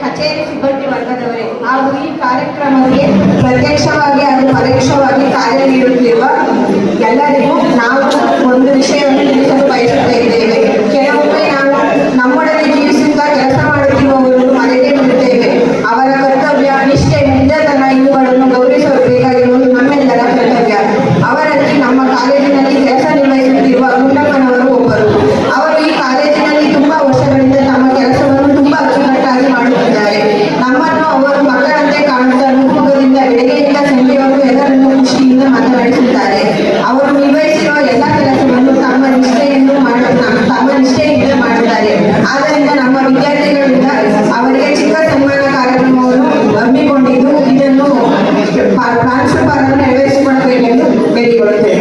ಕಚೇರಿ ಸಿಬ್ಬಂದಿ ವರ್ಗದವರೇ ಹಾಗೂ ಈ ಕಾರ್ಯಕ್ರಮಕ್ಕೆ ಪ್ರತ್ಯಕ್ಷವಾಗಿ ಹಾಗೂ ಪರೋಕ್ಷವಾಗಿ ಕಾರ್ಯ ನೀಡುತ್ತಿರುವ ಎಲ್ಲರಿಗೂ ನಾವು ಒಂದು ವಿಷಯವನ್ನು ತಿಳಿಸಲು ಬಯಸುತ್ತಾ ಇದ್ದೇವೆ. ಕೆಲವೊಮ್ಮೆ ನಾವು ನಮ್ಮೊಡನೆ ಜೀವಿಸುತ್ತಾ ಕೆಲಸ ಮಾಡುತ್ತಿರುವವರನ್ನು ಮರೆತೇ ಬಿಡುತ್ತೇವೆ. ಅವರ ಕರ್ತವ್ಯ, ನಿಷ್ಠೆ, ನಿಜತನ ಇವುಗಳನ್ನು ಗೌರವಿಸಬೇಕಾಗಿರುವುದು ನಮ್ಮೆಲ್ಲರ ಕರ್ತವ್ಯ. ಅವರಲ್ಲಿ ನಮ್ಮ ಕಾಲೇಜಿನಲ್ಲಿ ಕೆಲಸ ನಿರ್ವಹಿಸುತ್ತಿರುವ ಗುಂಡಮ್ಮನವರು ಒಬ್ಬರು. ಅವರು ಈ ಕಾಲೇಜಿನಲ್ಲಿ ತುಂಬಾ ವರ್ಷಗಳಿಂದ ತಮ್ಮ ಕೆಲಸವನ್ನು ತುಂಬಾ ಅಚ್ಚುಕಟ್ಟಾಗಿ ಮಾಡುತ್ತಿದ್ದಾರೆ. ನಮ್ಮನ್ನು ಅವರು ಮಕ್ಕಳಂತೆ ಕಾಣುತ್ತಾ ನುಗ್ಗುಗದಿಂದ ಬೆಳಗ್ಗೆಯಿಂದ ಸಂಜೆಯವರೆಗೂ ಎಲ್ಲರನ್ನು ಖುಷಿಯಿಂದ ಮಾತನಾಡಿಸುತ್ತಾರೆ. ಅವರು ನಿರ್ವಹಿಸಿರುವ ಎಲ್ಲ ಕೆಲಸವನ್ನು ತಮ್ಮ ನಿಷ್ಠೆಯಿಂದ ಮಾಡುತ್ತಾರೆ. ಆದ್ದರಿಂದ ನಮ್ಮ ವಿದ್ಯಾರ್ಥಿಗಳಿಂದ ಅವರಿಗೆ ಚಿಕ್ಕ ಸನ್ಮಾನ ಕಾರ್ಯಕ್ರಮವನ್ನು ಹಮ್ಮಿಕೊಂಡಿದ್ದು, ಇದನ್ನು ಪ್ರಾಂಶುಪಾಲರು ನೆರವೇರಿಸಿಕೊಳ್ಳಬೇಕೆಂದು ಬೇಡಿಕೊಳ್ಳುತ್ತೇವೆ.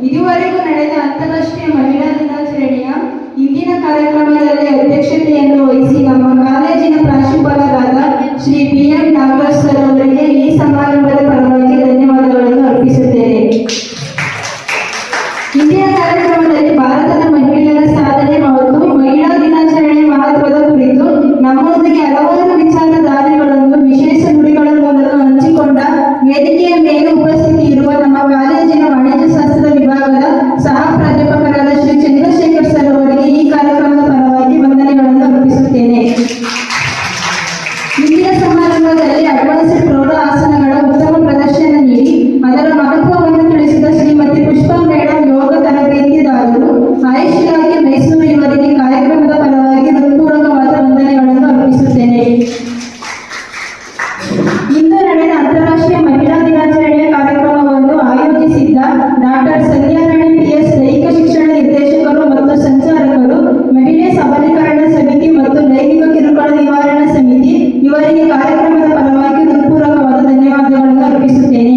ಇದುವರೆಗೂ ನಡೆದ ಅಂತಾರಾಷ್ಟ್ರೀಯ ಮಹಿಳಾ ದಿನಾಚರಣೆಯ ಇಂದಿನ ಕಾರ್ಯಕ್ರಮದಲ್ಲಿ ಅಧ್ಯಕ್ಷತೆಯನ್ನು ವಹಿಸಿ ನಮ್ಮ ಕಾಲೇಜಿನ ಪ್ರಾಂಶುಪಾಲರಾದ ಶ್ರೀ PM ನಾಗರಾಜ್ ಸರ್ ಅವರಿಗೆ ಈ ಸಮಾರಂಭದ ಪರವಾಗಿ ಧನ್ಯವಾದಗಳನ್ನು ಅರ್ಪಿಸುತ್ತೇನೆ. ಇಂದಿನ ಕಾರ್ಯಕ್ರಮದಲ್ಲಿ ಭಾರತದ ಮಹಿಳೆಯರ ಸಾಧನೆ ಮತ್ತು ಮಹಿಳಾ ದಿನಾಚರಣೆಯ ಮಹತ್ವದ ಕುರಿತು ನಮ್ಮೊಂದಿಗೆ ಹಲವಾರು ವಿಚಾರಧಾರೆಗಳನ್ನು ವಿಶೇಷ ನುಡಿಗಳ ಮೂಲಕ ಹಂಚಿಕೊಂಡ ವೇದಿಕೆಯ ಮೇಲೆ ಉಪಸ್ಥಿತಿ ಇರುವ ನಮ್ಮ ಕಾಲೇಜಿನ ವಾಣಿಜ್ಯಶಾಸ್ತ್ರ ವಿಭಾಗದ ಸಹ ಪ್ರಾಧ್ಯಾಪಕರಾದ ಶ್ರೀ ಚಂದ್ರಶೇಖರ್ ಸರ್ ಅವರಿಗೆ ಈ ಕಾರ್ಯಕ್ರಮದ ಪರವಾಗಿ ವಂದನೆಗಳನ್ನು ಅರ್ಪಿಸುತ್ತೇನೆ. ಇಂದಿನ ಸಮಾರಂಭದಲ್ಲಿ ಅಡ್ವಾನ್ಸ್ಡ್ ಪ್ರೌಢ ಆಸನಗಳ ಉತ್ತಮ ಪ್ರದರ್ಶನ ನೀಡಿ ಅದರ ಮಹತ್ವವನ್ನು ತಿಳಿಸಿದ ಶ್ರೀಮತಿ ಪುಷ್ಪಾ ಮೇಡಂ, ಯೋಗ ತರಬೇತಿದಾರರು, ಆಯುಷ್ ಇಲಾಖೆ ಮೈಸೂರು ಇವರಿಗೆ ಕಾರ್ಯಕ್ರಮದ ಪರವಾಗಿ ಹೃತ್ಪೂರ್ವಕವಾದ ವಂದನೆಗಳನ್ನು ಅರ್ಪಿಸುತ್ತೇನೆ. ಇಂದು ನಡೆದ ಅಂತಾರಾಷ್ಟ್ರೀಯ ಮಹಿಳಾ ದಿನಾಚರಣೆಯ ಕಾರ್ಯಕ್ರಮವನ್ನು ಆಯೋಜಿಸಿದ್ದ ಡಾಕ್ಟರ್ ಸಂಧ್ಯಾರಾಣಿ PS, ದೈಹಿಕ ಶಿಕ್ಷಣ ನಿರ್ದೇಶಕರು ಮತ್ತು ಸಂಚಾಲಕರು, ಮಹಿಳೆ ಸಬಲೀಕರಣ ಸಮಿತಿ ಮತ್ತು ಲೈಂಗಿಕ ಕಿರುಕುಳ ನಿವಾರಣಾ ಸಮಿತಿ ಇವರಿಗೆ ಕಾರ್ಯಕ್ರಮದ ಪರವಾಗಿ ಹೃತ್ಪೂರ್ವಕವಾದ ಧನ್ಯವಾದಗಳನ್ನು ಅರ್ಪಿಸುತ್ತೇನೆ.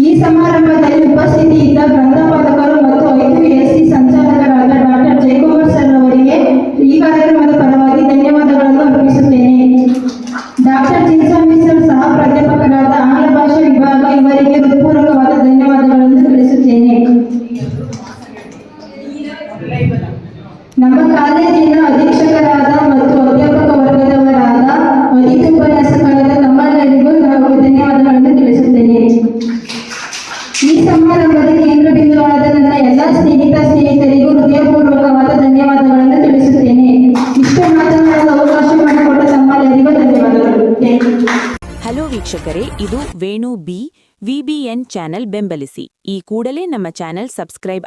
ಈ ಸಮಾರಂಭದಲ್ಲಿ ಉಪಸ್ಥಿತಿ ಇದ್ದ ಗ್ರಂಥಪಾಲಕರು ಮತ್ತು IQAC ಸಂಚಾಲಕರಾದ ಡಾಕ್ಟರ್ ಜಯಕುಮಾರ್ ಸರ್ ಅವರಿಗೆ ಈ ಕಾರ್ಯಕ್ರಮದ ಪರವಾಗಿ ಧನ್ಯವಾದಗಳನ್ನು ಅರ್ಪಿಸುತ್ತೇನೆ. ಡಾಕ್ಟರ್ ಚಿನ್ಸ್ವಾಮಿ ಸರ್ ಸಹ ಪ್ರಾಧ್ಯಾಪಕರಾದ ಆಂಗ್ಲ ಭಾಷಾ ವಿಭಾಗ ಇವರಿಗೆ ಹೃತ್ಪೂರ್ವಕವಾದ ಧನ್ಯವಾದಗಳನ್ನು ತಿಳಿಸುತ್ತೇನೆ. ನಮ್ಮ ಕಾಲೇಜಿನ ಅಧೀಕ್ಷಕರಾದ ಮತ್ತು ಅಧ್ಯಾಪಕ ವರ್ಗದವರಾದ ಅತಿಥಿ ಉಪನ್ಯಾಸಕರಾದ ತಮ್ಮೆಲ್ಲರಿಗೂ ನಾವು ಧನ್ಯವಾದಗಳನ್ನು ತಿಳಿಸುತ್ತೇನೆ. ಈ ಸಮಾರಂಭದ ಕೇಂದ್ರ ಬಿಂದುವಾದ ನನ್ನ ಎಲ್ಲ ಸ್ನೇಹಿತರಿಗೂ ಹೃದಯಪೂರ್ವಕವಾದ ಧನ್ಯವಾದಗಳನ್ನು ತಿಳಿಸುತ್ತೇನೆ. ಇಷ್ಟು ಮಾತನಾಡಲು ಅವಕಾಶ ಮಾಡಿಕೊಟ್ಟ ತಮ್ಮೆಲ್ಲರಿಗೂ ಧನ್ಯವಾದಗಳು. ಹಲೋ ವೀಕ್ಷಕರೇ, ಇದು ವೇಣು BVBN ಚಾನೆಲ್ ಬೆಂಬಲಿಸಿ. ಈ ಕೂಡಲೇ ನಮ್ಮ ಚಾನೆಲ್ ಸಬ್ಸ್ಕ್ರೈಬ್